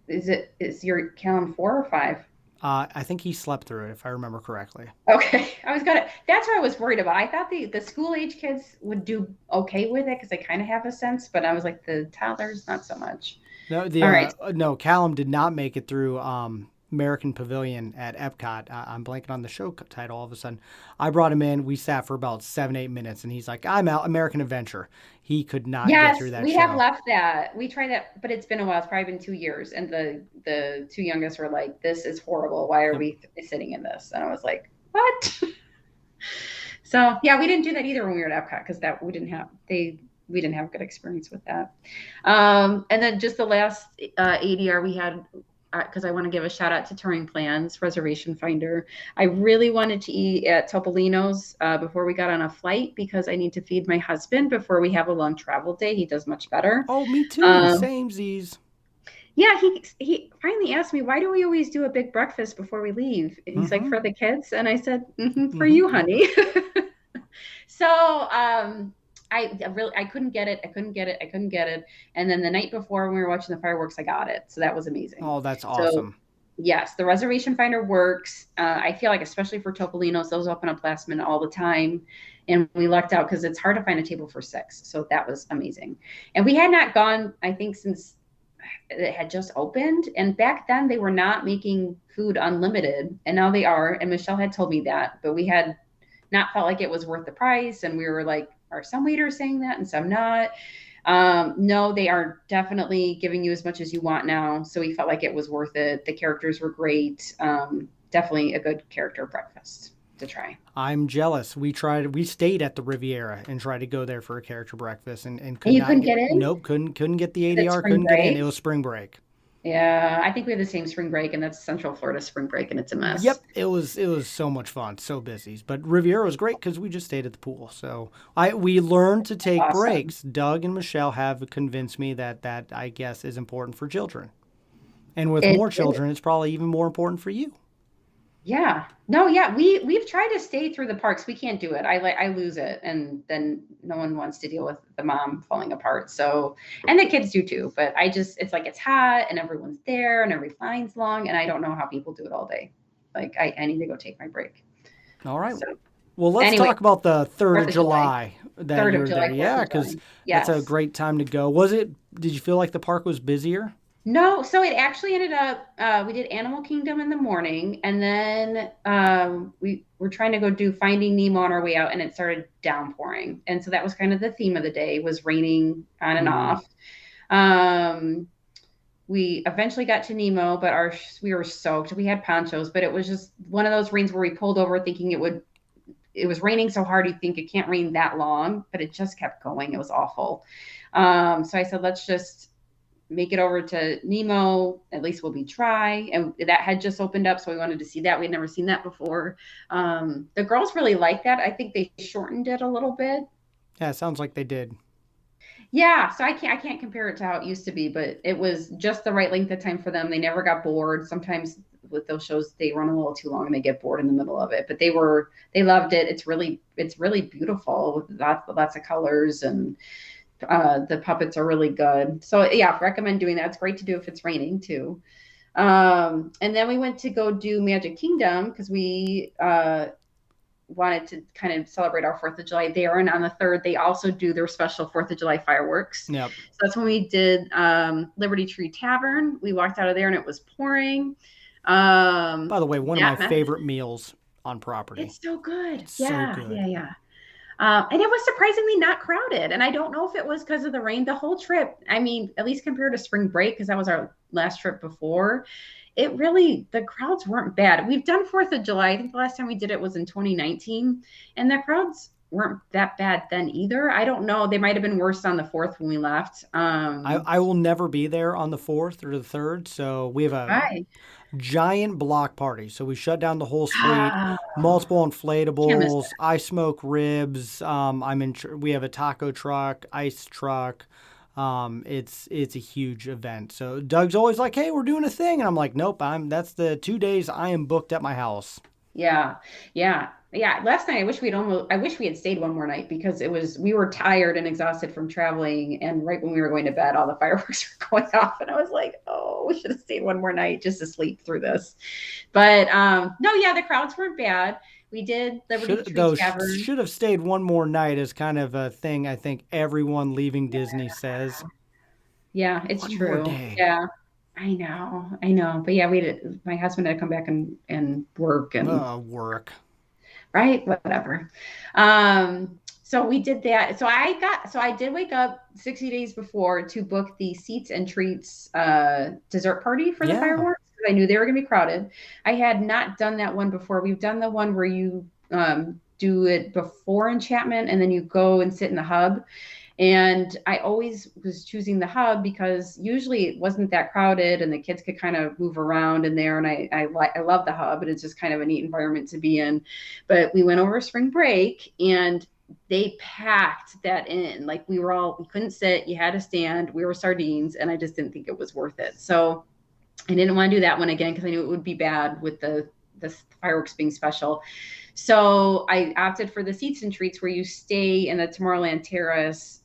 is your Callum 4 or 5? I think he slept through it, if I remember correctly. Okay. That's what I was worried about. I thought the school age kids would do okay with it because they kind of have a sense, but I was like, the toddlers, not so much. No, All right. no, Callum did not make it through American Pavilion at Epcot. I'm blanking on the show title all of a sudden. I brought him in. We sat for about 7-8 minutes, and he's like, I'm out. American Adventure. He could not get Yes, through that we show. have left that. We tried that, but it's been a while. It's probably been 2 years. And the two youngest were like, this is horrible. Why are we sitting in this? And I was like, what? So yeah, we didn't do that either when we were at Epcot, because we didn't have a good experience with that. And then just the last ADR we had, because I want to give a shout out to Touring Plans Reservation Finder. I really wanted to eat at Topolino's before we got on a flight, because I need to feed my husband before we have a long travel day. He does much better. Oh, me too. Samesies. Yeah, he finally asked me, why do we always do a big breakfast before we leave? And he's like, for the kids? And I said, for you, honey. So I couldn't get it. And then the night before when we were watching the fireworks, I got it. So that was amazing. Oh, that's awesome. So, yes, the reservation finder works. I feel like, especially for Topolino's, those open up last minute all the time. And we lucked out because it's hard to find a table for 6. So that was amazing. And we had not gone, I think, since it had just opened. And back then they were not making food unlimited. And now they are. And Michelle had told me that. But we had not felt like it was worth the price. And we were like, are some waiters saying that and some not? No, they are definitely giving you as much as you want now. So we felt like it was worth it. The characters were great. Definitely a good character breakfast to try. I'm jealous. We stayed at the Riviera and tried to go there for a character breakfast and you couldn't get in? Nope, couldn't get the ADR, couldn't get in. It was spring break. Yeah, I think we have the same spring break, and that's Central Florida spring break, and it's a mess. Yep, it was so much fun, so busy. But Riviera was great because we just stayed at the pool. So we learned to take breaks. Doug and Michelle have convinced me that I guess is important for children. And with more children, it's probably even more important for you. Yeah. No, yeah. We've tried to stay through the parks. We can't do it. I lose it. And then no one wants to deal with the mom falling apart. So, and the kids do too, but it's like, it's hot and everyone's there and every line's long. And I don't know how people do it all day. Like I need to go take my break. All right. So, well, let's talk about the 3rd of July. That 3rd you of were July. there. Yeah. Because that's a great time to go. Did you feel like the park was busier? No, so it actually ended up, we did Animal Kingdom in the morning, and then we were trying to go do Finding Nemo on our way out, and it started downpouring. And so that was kind of the theme of the day, was raining on and off. We eventually got to Nemo, but we were soaked. We had ponchos, but it was just one of those rains where we pulled over thinking it was raining so hard you think it can't rain that long, but it just kept going. It was awful. So I said, let's just make it over to Nemo. At least we'll be dry. And that had just opened up, so we wanted to see that. We'd never seen that before. The girls really liked that. I think they shortened it a little bit. Yeah, it sounds like they did. Yeah, so I can't compare it to how it used to be, but it was just the right length of time for them. They never got bored. Sometimes with those shows, they run a little too long and they get bored in the middle of it. But they loved it. It's really beautiful with lots of colors, and the puppets are really good. So yeah, recommend doing that. It's great to do if it's raining too. And then we went to go do Magic Kingdom because we wanted to kind of celebrate our 4th of July there. And on the 3rd, they also do their special 4th of July fireworks. Yep. So that's when we did Liberty Tree Tavern. We walked out of there and it was pouring. By the way, one of my favorite meals on property. It's so good. It's yeah, so good. Yeah. And it was surprisingly not crowded. And I don't know if it was because of the rain. The whole trip, I mean, at least compared to spring break, because that was our last trip before, the crowds weren't bad. We've done 4th of July. I think the last time we did it was in 2019. And the crowds weren't that bad then either. I don't know. They might have been worse on the 4th when we left. I will never be there on the 4th or the 3rd. So we have a giant block party. So we shut down the whole street, multiple inflatables. I smoke ribs. We have a taco truck, ice truck. It's a huge event. So Doug's always like, "Hey, we're doing a thing," and I'm like, "Nope, that's the 2 days I am booked at my house." Yeah. Last night, I wish we had stayed one more night because we were tired and exhausted from traveling. And right when we were going to bed, all the fireworks were going off. And I was like, oh, we should have stayed one more night just to sleep through this. But the crowds weren't bad. We did Liberty Tree Tavern. Should have stayed one more night is kind of a thing I think everyone leaving Disney says. Yeah, it's true. More day. Yeah. I know. But yeah, my husband had to come back and work and Work. right, whatever. So we did that. So I did wake up 60 days before to book the seats and treats dessert party for the Yeah. fireworks because I knew they were gonna be crowded. I had not done that one before. We've done the one where you do it before enchantment and then you go and sit in the hub. And I always was choosing the hub because usually it wasn't that crowded and the kids could kind of move around in there. And I love the hub, and it's just kind of a neat environment to be in. But we went over spring break and they packed that in. Like we couldn't sit, you had to stand, we were sardines, and I just didn't think it was worth it. So I didn't want to do that one again because I knew it would be bad with the fireworks being special. So I opted for the seats and treats where you stay in the Tomorrowland Terrace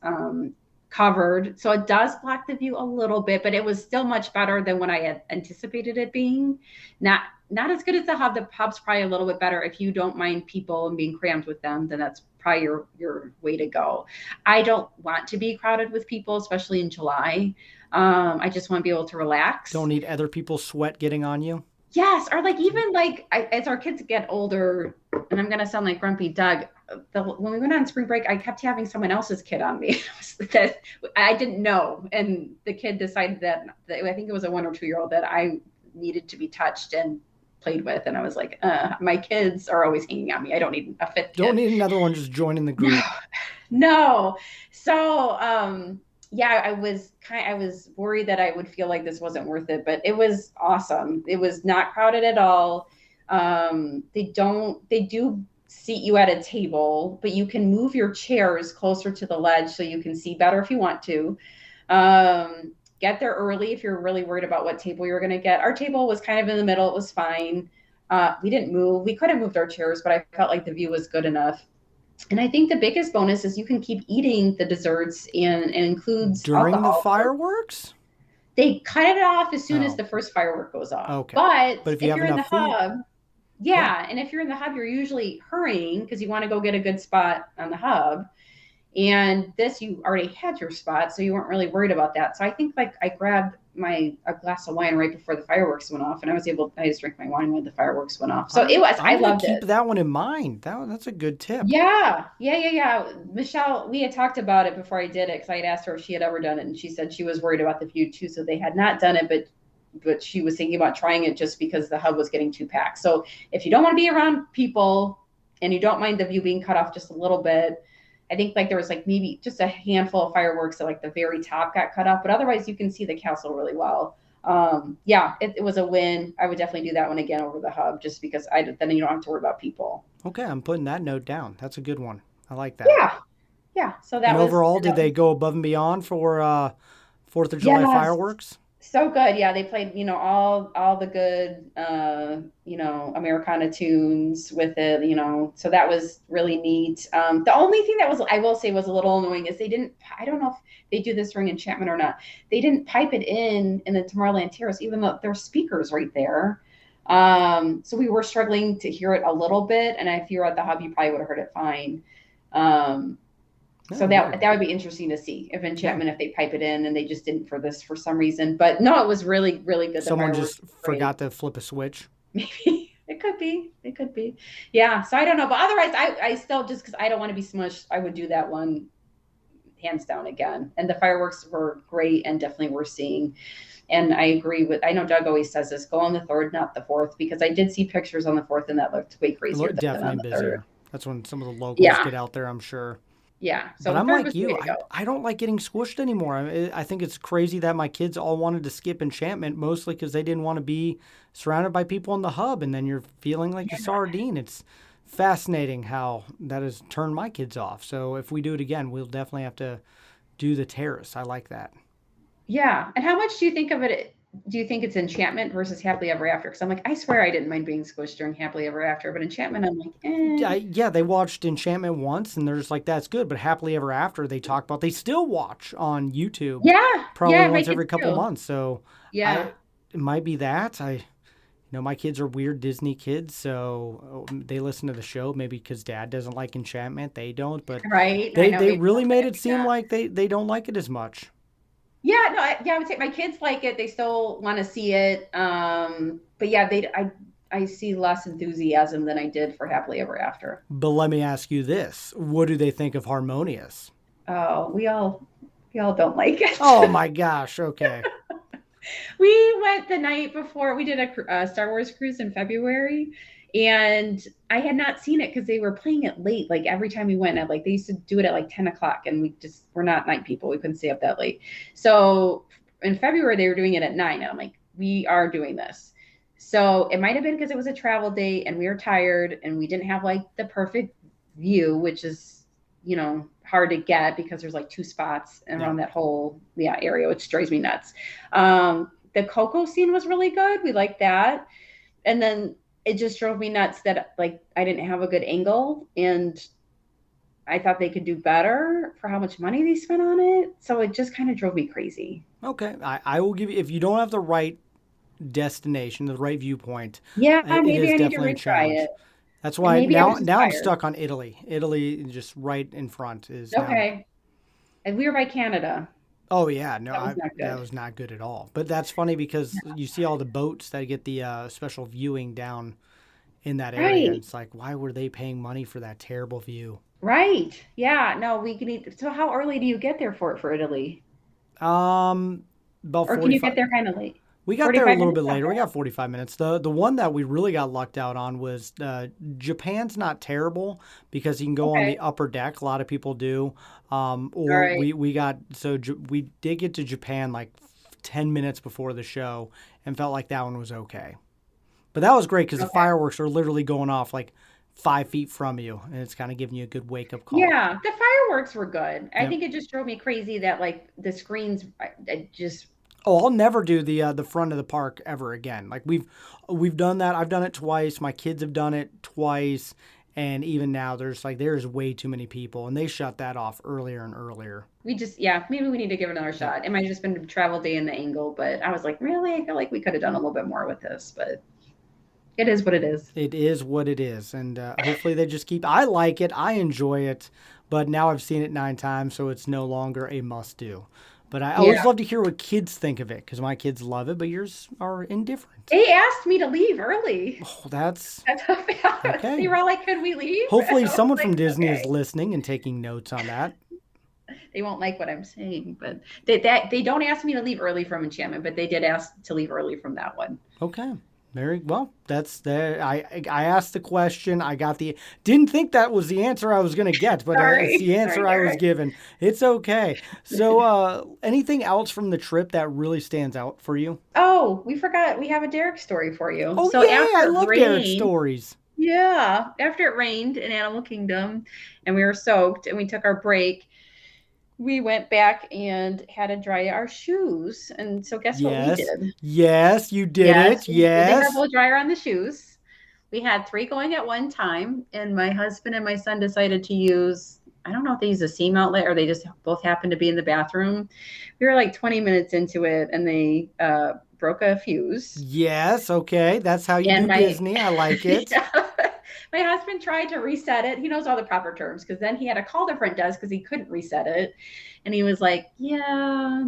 covered. So it does block the view a little bit, but it was still much better than what I had anticipated it being. Not as good as the hub. The hub's probably a little bit better. If you don't mind people and being crammed with them, then that's probably your way to go. I don't want to be crowded with people, especially in July. I just want to be able to relax. Don't need other people's sweat getting on you. Yes, or like even like as our kids get older, and I'm gonna sound like Grumpy Doug. When we went on spring break, I kept having someone else's kid on me that I didn't know, and the kid decided that I think it was a 1 or 2 year old that I needed to be touched and played with, and I was like, my kids are always hanging on me. I don't need a fifth kid. Don't need another one just joining the group. No. So yeah, I was worried that I would feel like this wasn't worth it, but it was awesome. It was not crowded at all. They do seat you at a table, but you can move your chairs closer to the ledge so you can see better if you want to. Get there early if you're really worried about what table you're going to get. Our table was kind of in the middle. It was fine. We didn't move. We could have moved our chairs, but I felt like the view was good enough. And I think the biggest bonus is you can keep eating the desserts and includes During alcohol. the fireworks? They cut it off as soon as the first firework goes off. Okay. But if you're in the hub, and if you're in the hub, you're usually hurrying because you want to go get a good spot on the hub. And this, you already had your spot, so you weren't really worried about that. So I think like I grabbed a glass of wine right before the fireworks went off, and I just drank my wine when the fireworks went off. So I loved it. Keep that one in mind. That's a good tip. Yeah. Michelle, we had talked about it before I did it because I had asked her if she had ever done it, and she said she was worried about the view too. So they had not done it, but she was thinking about trying it just because the hub was getting too packed. So if you don't want to be around people and you don't mind the view being cut off just a little bit, I think like there was like maybe just a handful of fireworks at like the very top got cut off, but otherwise you can see the castle really well. It was a win. I would definitely do that one again over the hub just because then you don't have to worry about people. Okay, I'm putting that note down. That's a good one. I like that. Yeah. So that and was overall, did they go above and beyond for 4th of July fireworks? So good. Yeah, they played, all the good, Americana tunes with it, so that was really neat. The only thing I will say was a little annoying is I don't know if they do this during enchantment or not. They didn't pipe it in the Tomorrowland Terrace, even though there's speakers right there. So we were struggling to hear it a little bit. And if you were at the hub, you probably would have heard it fine. So that would be interesting to see if enchantment, if they pipe it in and they just didn't for this for some reason. But no, it was really, really good. Someone just forgot to flip a switch. Maybe it could be. Yeah. So I don't know, but otherwise I still, just because I don't want to be smushed, I would do that one hands down again. And the fireworks were great and definitely worth seeing. And I agree I know Doug always says this, go on the 3rd, not the 4th, because I did see pictures on the 4th and that looked way crazier than on the busier. 3rd. That's when some of the locals get out there, I'm sure. Yeah. So but I'm like you. I don't like getting squished anymore. I think it's crazy that my kids all wanted to skip enchantment, mostly because they didn't want to be surrounded by people in the hub, and then you're feeling like a sardine. It's fascinating how that has turned my kids off. So if we do it again, we'll definitely have to do the terrace. I like that. Yeah. And how much do you think of it? Do you think it's enchantment versus happily ever after? Because I'm like, I swear I didn't mind being squished during happily ever after, but enchantment, I'm like, Yeah, they watched enchantment once and they're just like, that's good. But happily ever after, they talk about, they still watch on YouTube. Yeah. Probably once every couple months. So yeah, it might be that. My kids are weird Disney kids, so they listen to the show maybe because Dad doesn't like enchantment. They don't, but right. They really made it seem like they don't like it as much. Yeah, no, I would say my kids like it. They still want to see it. But yeah, I see less enthusiasm than I did for Happily Ever After. But let me ask you this. What do they think of Harmonious? Oh, we all don't like it. Oh my gosh. Okay. We went the night before. We did a Star Wars cruise in February, and I had not seen it because they were playing it late. Like every time we went, like they used to do it at like 10 o'clock, and we're not night people. We couldn't stay up that late. So in February they were doing it at 9, and I'm like, we are doing this. So it might have been because it was a travel date and we were tired and we didn't have like the perfect view, which is, hard to get because there's like 2 spots around that whole area, which drives me nuts. The Coco scene was really good. We liked that. And then it just drove me nuts that like I didn't have a good angle, and I thought they could do better for how much money they spent on it. So it just kind of drove me crazy. Okay. I will give you, if you don't have the right destination, the right viewpoint, Yeah, it maybe is I need to definitely a retry challenge. it. That's And why maybe I now was now I'm tired. stuck on Italy. Italy just right in front is now. Okay. And we were by Canada. Oh yeah, no, That was not that good. was not good at all. But that's funny because you see all the boats that get the special viewing down in that area. And Right. it's like, why were they paying money for that terrible view? Right. Yeah. No, we can eat. So how early do you get there for Italy? Um, about Or can you get 45. there kind of late? We got there a 45 little minutes? bit later. We Okay. got 45 minutes. The one that we really got lucked out on was Japan's not terrible because you can go on the Okay. upper deck. A lot of people do. All Or right. we did get to Japan like 10 minutes before the show and felt like that one was okay. But that was great because the Okay. fireworks are literally going off like 5 feet from you, and it's kind of giving you a good wake up call. Yeah, the fireworks were good. I Yep. think it just drove me crazy that like the screens I just Oh, I'll never do the front of the park ever again. Like we've done that. I've done it twice. My kids have done it twice, and even now there's way too many people, and they shut that off earlier and earlier. we just yeah, maybe we need to give it another shot. It might have just been a travel day in the angle, but I was like, really? I feel like we could have done a little bit more with this, but it is what it is. It is what it is, and hopefully they just keep. I like it. I enjoy it, but now I've seen it 9 times, so it's no longer a must do. But I always Yeah. love to hear what kids think of it because my kids love it, but yours are indifferent. They asked me to leave early. Oh, that's That's how fast. okay. They were all like, could we leave? Hopefully, I was someone from like, Disney is okay. listening and taking notes on that. They won't like what I'm saying, but they don't ask me to leave early from Enchantment, but they did ask to leave early from that one. Okay. Very well. That's the I asked the question. I got the didn't think that was the answer I was going to get, but it's Sorry. the answer I was Sorry. given. It's okay. So, anything else from the trip that really stands out for you? Oh, we forgot. We have a Derek story for you. Oh So yeah, I after it love Derek rained, stories. yeah, after it rained in Animal Kingdom and we were soaked and we took our break, we went back and had to dry our shoes. And so guess what we Yes, did? yes, you did Yes, it. we did our Yes. blow dryer on the shoes. We had 3 going at one time, and my husband and my son decided to use, I don't know if they use a seam outlet or they just both happened to be in the bathroom. We were like 20 minutes into it and they broke a fuse. Yes. Okay. That's how you And do Disney. I like it. yeah, my husband tried to reset it. He knows all the proper terms because then he had to call the front desk because he couldn't reset it. And he was like, yeah,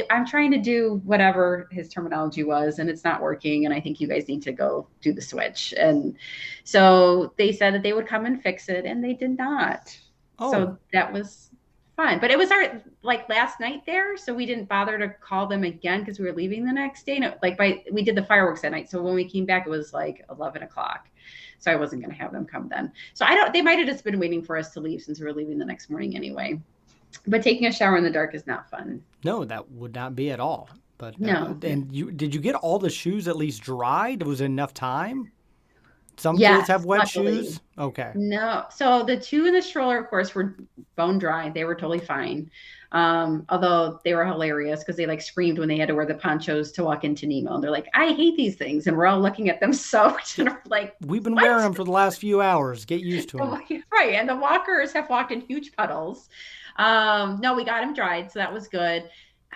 I'm trying to do whatever his terminology was, and it's not working. And I think you guys need to go do the switch. And so they said that they would come and fix it, and they did not. Oh, So that was fun. But it was our like last night there, so we didn't bother to call them again because we were leaving the next day. And we did the fireworks that night. So when we came back, it was like 11 o'clock. So I wasn't going to have them come then. So they might have just been waiting for us to leave since we were leaving the next morning anyway. But taking a shower in the dark is not fun. no, that would not be at all. But No. and did you get all the shoes at least dried? Was it enough time? Some kids Yes, have wet luckily. shoes. Okay. No. So the 2 in the stroller, of course, were bone dry. They were totally fine. Although they were hilarious because they like screamed when they had to wear the ponchos to walk into Nemo. And they're like, I hate these things. And we're all looking at them soaked. And we're like, We've been what? wearing them for the last few hours. Get used to them. Right. And the walkers have walked in huge puddles. No, we got them dried. So that was good.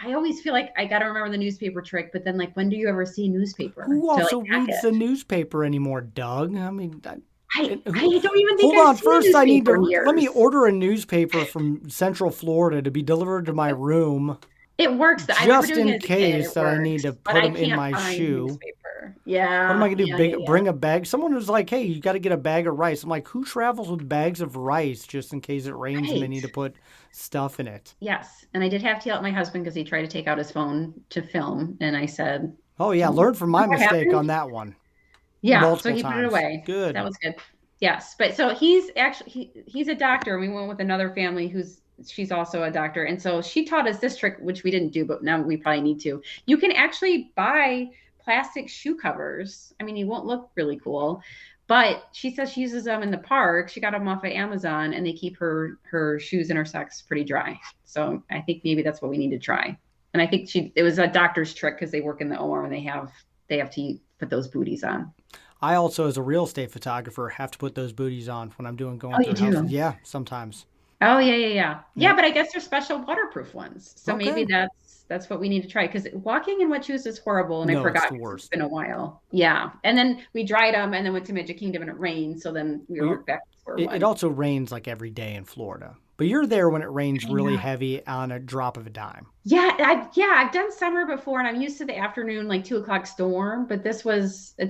I always feel like I got to remember the newspaper trick, but then like, when do you ever see newspaper Who to also like pack reads the it? newspaper anymore, Doug? I mean, I who, don't even think hold I've on. seen a First, I need newspaper in to let me years. order a newspaper from Central Florida to be delivered to my room. It works. I remember just doing it in as a kid. case It that I need works, to but put I them in can't my find shoe. newspaper. What am I Yeah, gonna do? yeah, yeah, yeah. Bring a bag? Someone was like, "Hey, you got to get a bag of rice." I'm like, "Who travels with bags of rice just in case it rains and they Right. need to put stuff in it?" Yes. And I did have to yell at my husband because he tried to take out his phone to film. And I said, Oh yeah, "Well, learn from my what mistake happened?" on that one Yeah. So multiple he put it times. away. That Good. was good. Yes. But so he's actually, he's a doctor. And we went with another family she's also a doctor. And so she taught us this trick, which we didn't do, but now we probably need to. You can actually buy plastic shoe covers. I mean, you won't look really cool, but she says she uses them in the park. She got them off of Amazon, and they keep her shoes and her socks pretty dry. So I think maybe that's what we need to try. And I think it was a doctor's trick because they work in the OR and they have to put those booties on. I also, as a real estate photographer, have to put those booties on when I'm going Oh, you through houses. do? Yeah, sometimes. Oh, yeah, yeah, yeah. Yeah, Yep. but I guess there's special waterproof ones. So maybe Okay. that's what we need to try because walking in wet shoes is horrible, and I No, it's forgot the 'cause it's worst. been a while. Yeah, and then we dried them, and then went to Magic Kingdom, and it rained, so then we Well, were back to square it one. also rains like every day in Florida, but you're there when it rains I really know. heavy on a drop of a dime. Yeah, I've done summer before, and I'm used to the afternoon like 2 o'clock storm. But it's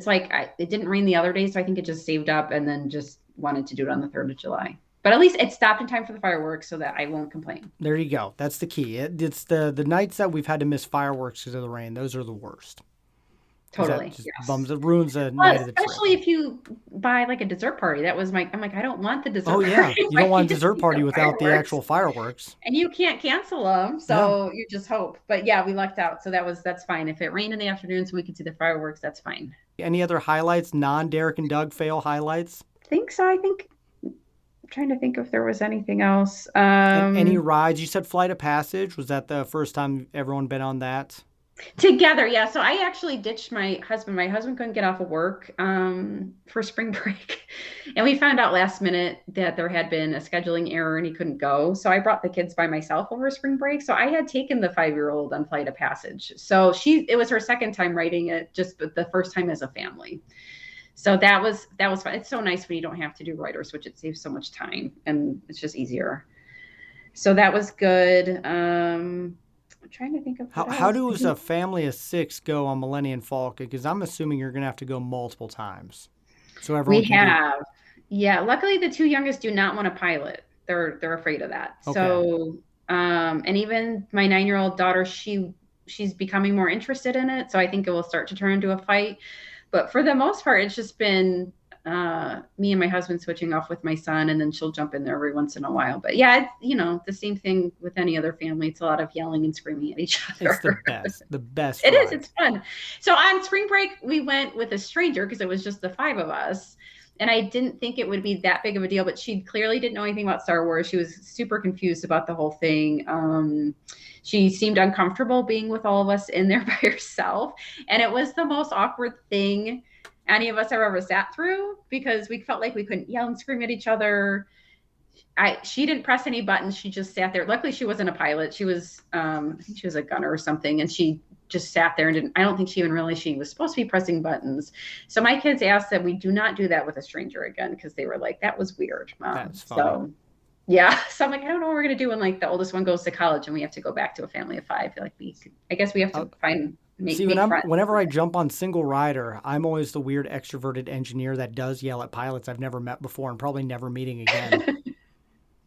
like it didn't rain the other day, so I think it just saved up, and then just wanted to do it on the 3rd of July. But at least it stopped in time for the fireworks, so that I won't complain. There you go. That's the key. It's the nights that we've had to miss fireworks because of the rain. Those are the worst. 'Cause that Totally, just yes. it ruins the Well, night of the trip. especially if you buy like a dessert party. I'm like, I don't want the dessert Oh yeah, party. you Like, don't want a just dessert need party the without the fireworks. actual fireworks. And you can't cancel them, No. so you just hope. But yeah, we lucked out, so that's fine. If it rained in the afternoon, so we could see the fireworks, that's fine. Any other highlights? Non-Derek and Doug fail highlights? I think so. I'm trying to think if there was anything else. And any rides? You said Flight of Passage. Was that the first time everyone been on that? Together, yeah. So I actually ditched my husband. My husband couldn't get off of work for spring break. And we found out last minute that there had been a scheduling error and he couldn't go. So I brought the kids by myself over spring break. So I had taken the 5-year-old on Flight of Passage. So it was her second time writing it, just the first time as a family. So that was fun. It's so nice when you don't have to do writer switch. It saves so much time and it's just easier. So that was good. I'm trying to think of How does a family of 6 go on Millennium Falcon? Because I'm assuming you're gonna have to go multiple times, so everyone we can do. have. Yeah, luckily the 2 youngest do not want to pilot. They're afraid of that. Okay. So and even my 9-year-old daughter, she's becoming more interested in it. So I think it will start to turn into a fight. But for the most part, it's just been me and my husband switching off with my son, and then she'll jump in there every once in a while. But yeah, it's, the same thing with any other family. It's a lot of yelling and screaming at each other. It's the best. It is. ride. It's fun. So on spring break, we went with a stranger because it was just the 5 of us. And I didn't think it would be that big of a deal, but she clearly didn't know anything about Star Wars. She was super confused about the whole thing. She seemed uncomfortable being with all of us in there by herself. And it was the most awkward thing any of us have ever sat through because we felt like we couldn't yell and scream at each other. She didn't press any buttons. She just sat there. Luckily, she wasn't a pilot. She was, I think she was a gunner or something. And she just sat there and I don't think she even realized she was supposed to be pressing buttons. So my kids asked that we do not do that with a stranger again because they were like, that was weird, Mom. That's funny. So yeah. So I'm like, I don't know what we're going to do when like the oldest one goes to college and we have to go back to a family of 5. I guess we have to make friends. Whenever I jump on single rider, I'm always the weird extroverted engineer that does yell at pilots I've never met before and probably never meeting again.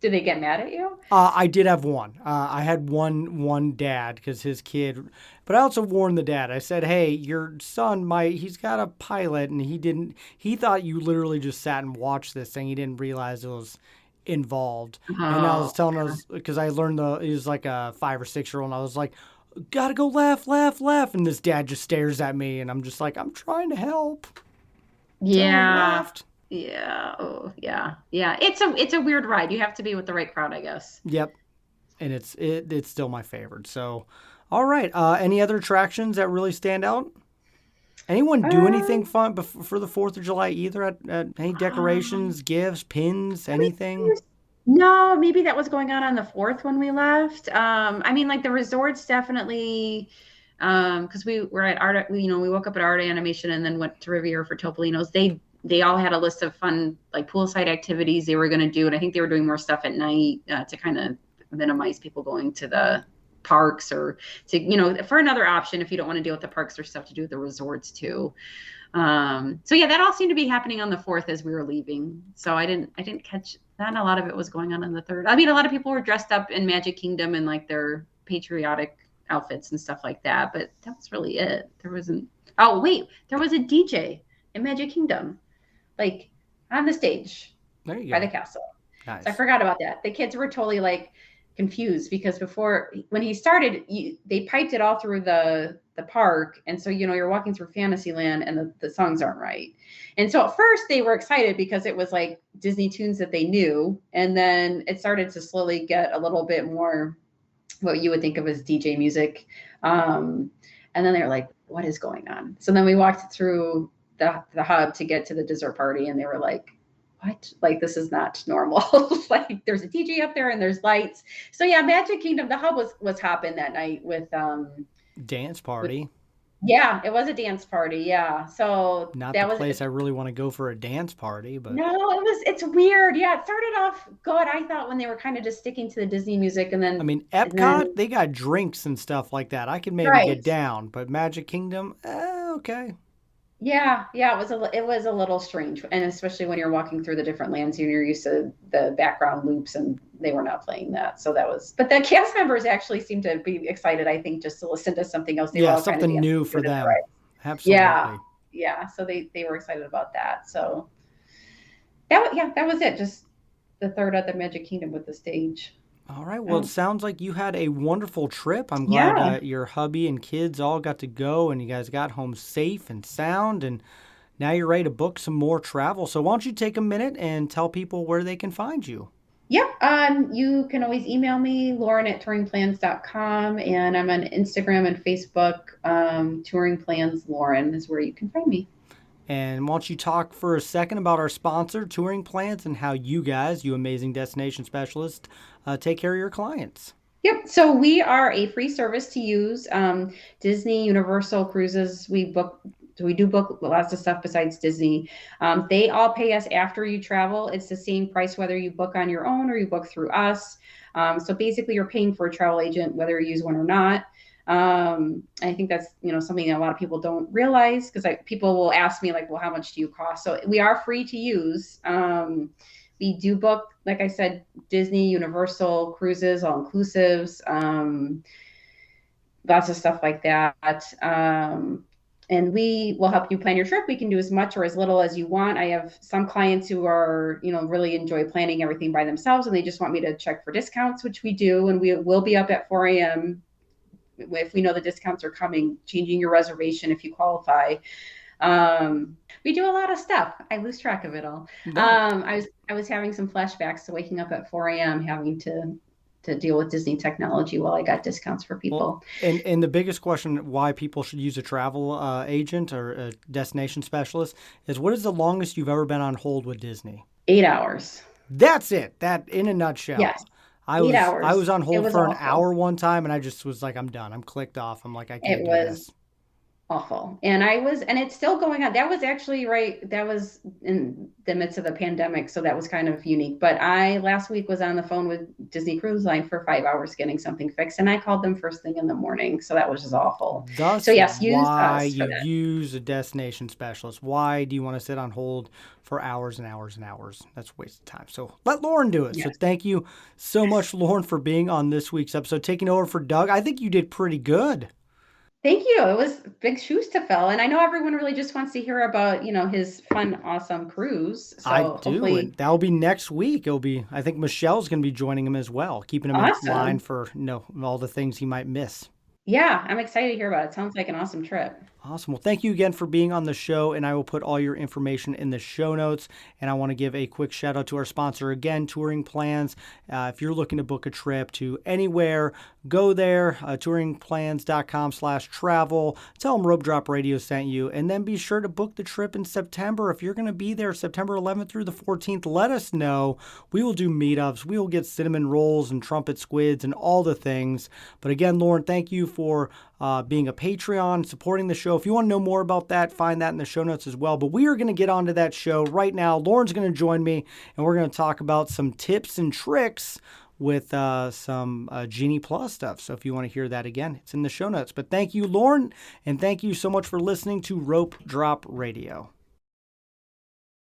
Did they get mad at you? I did have one. I had one dad because his kid, but I also warned the dad. I said, "Hey, your son he's got a pilot, and he thought you literally just sat and watched this thing. He didn't realize it was involved." And I was telling us because I learned he was like a 5 or 6-year-old, and I was like, "Gotta go left, left, left," and this dad just stares at me, and I'm just like, "I'm trying to help." Yeah. Left. Yeah. Oh, yeah. Yeah. It's a weird ride. You have to be with the right crowd, I guess. Yep. And it's still my favorite. So, all right. Any other attractions that really stand out? Anyone do anything fun for the 4th of July either? At any decorations, gifts, pins, anything? No, maybe that was going on the 4th when we left. I mean, like the resorts definitely, because we were at Art, we woke up at Art Animation and then went to Riviera for Topolino's. They all had a list of fun, like poolside activities they were going to do. And I think they were doing more stuff at night to kind of minimize people going to the parks or to, for another option, if you don't want to deal with the parks, there's stuff to do with the resorts too. So yeah, that all seemed to be happening on the 4th as we were leaving. So I didn't catch that. And a lot of it was going on the 3rd. I mean, a lot of people were dressed up in Magic Kingdom and like their patriotic outfits and stuff like that. But that was really it. There was a DJ in Magic Kingdom, like on the stage There you by go. the castle. Nice. So I forgot about that. The kids were totally like confused because when he started, they piped it all through the park. And so, you're walking through Fantasyland and the songs aren't right. And so at first they were excited because it was like Disney tunes that they knew. And then it started to slowly get a little bit more what you would think of as DJ music. And then they were like, what is going on? So then we walked through the hub to get to the dessert party and they were like, what? Like, this is not normal. Like, there's a DJ up there and there's lights. So yeah, Magic Kingdom, the hub was hopping that night with Dance party. yeah, it was a dance party. Yeah. So Not that the was place I really want to go for a dance party, but no, it's weird. Yeah, it started off good. I thought when they were kind of just sticking to the Disney music and then I mean, Epcot, they got drinks and stuff like that. I could maybe Right. get down, but Magic Kingdom, okay. Yeah, it was a little strange, and especially when you're walking through the different lands and you're used to the background loops, and they were not playing that. So that was, but the cast members actually seemed to be excited, I think, just to listen to something else. They were Yeah, all kind of something new dancing for to the them. right. Absolutely. Yeah. So they were excited about that. So that was it. Just the 3rd at the Magic Kingdom with the stage. All right. Well, Oh. it sounds like you had a wonderful trip. I'm glad Yeah. your hubby and kids all got to go and you guys got home safe and sound. And now you're ready to book some more travel. So why don't you take a minute and tell people where they can find you? Yep. You can always email me, Lauren@touringplans.com, and I'm on Instagram and Facebook. Touring Plans Lauren is where you can find me. And why don't you talk for a second about our sponsor, Touring Plans, and how you guys, you amazing destination specialists, take care of your clients. Yep. So we are a free service to use. Disney, Universal Cruises, we do book lots of stuff besides Disney. They all pay us after you travel. It's the same price whether you book on your own or you book through us. So basically you're paying for a travel agent whether you use one or not. I think that's, something that a lot of people don't realize because people will ask me like, well, how much do you cost? So we are free to use. We do book, like I said, Disney, Universal Cruises, all inclusives, lots of stuff like that. And we will help you plan your trip. We can do as much or as little as you want. I have some clients who are, really enjoy planning everything by themselves and they just want me to check for discounts, which we do. And we will be up at 4 a.m. if we know the discounts are coming, changing your reservation if you qualify. We do a lot of stuff. I lose track of it all. I was having some flashbacks to waking up at 4 a.m. having to deal with Disney technology while I got discounts for people. Well, and the biggest question why people should use a travel agent or a destination specialist is what is the longest you've ever been on hold with Disney? 8 hours. That's it. That in a nutshell. Yes. I 8 hours. was on hold was for an awful. hour one time and I just was like, I'm done. I'm clicked off. I'm like, I can't It do was this. awful. And it's still going on. That was actually that was in the midst of the pandemic. So that was kind of unique. But last week was on the phone with Disney Cruise Line for 5 hours getting something fixed. And I called them first thing in the morning. So that was just awful. Thus, So yes, use why us for you that. use a destination specialist. Why do you want to sit on hold for hours and hours and hours? That's a waste of time. So let Lauren do it. So Yes. thank you so much, Lauren, for being on this week's episode, taking over for Doug. I think you did pretty good. Thank you. It was big shoes to fill. And I know everyone really just wants to hear about, his fun, awesome cruise. So I do. hopefully, And that'll be next week. I think Michelle's going to be joining him as well, keeping him Awesome. in line for all the things he might miss. yeah, I'm excited to hear about it. Sounds like an awesome trip. Awesome. Well, thank you again for being on the show, and I will put all your information in the show notes. And I want to give a quick shout out to our sponsor again, Touring Plans. If you're looking to book a trip to anywhere, go there, touringplans.com/travel. Tell them Rope Drop Radio sent you, and then be sure to book the trip in September. If you're going to be there September 11th through the 14th, let us know. We will do meetups. We will get cinnamon rolls and trumpet squids and all the things. But again, Lauren, thank you for being a Patreon, supporting the show show. If you want to know more about that, find that in the show notes as well. But we are going to get onto that show right now. Lauren's going to join me, and we're going to talk about some tips and tricks with some Genie Plus stuff. So if you want to hear that again, it's in the show notes. But thank you, Lauren, and thank you so much for listening to Rope Drop Radio.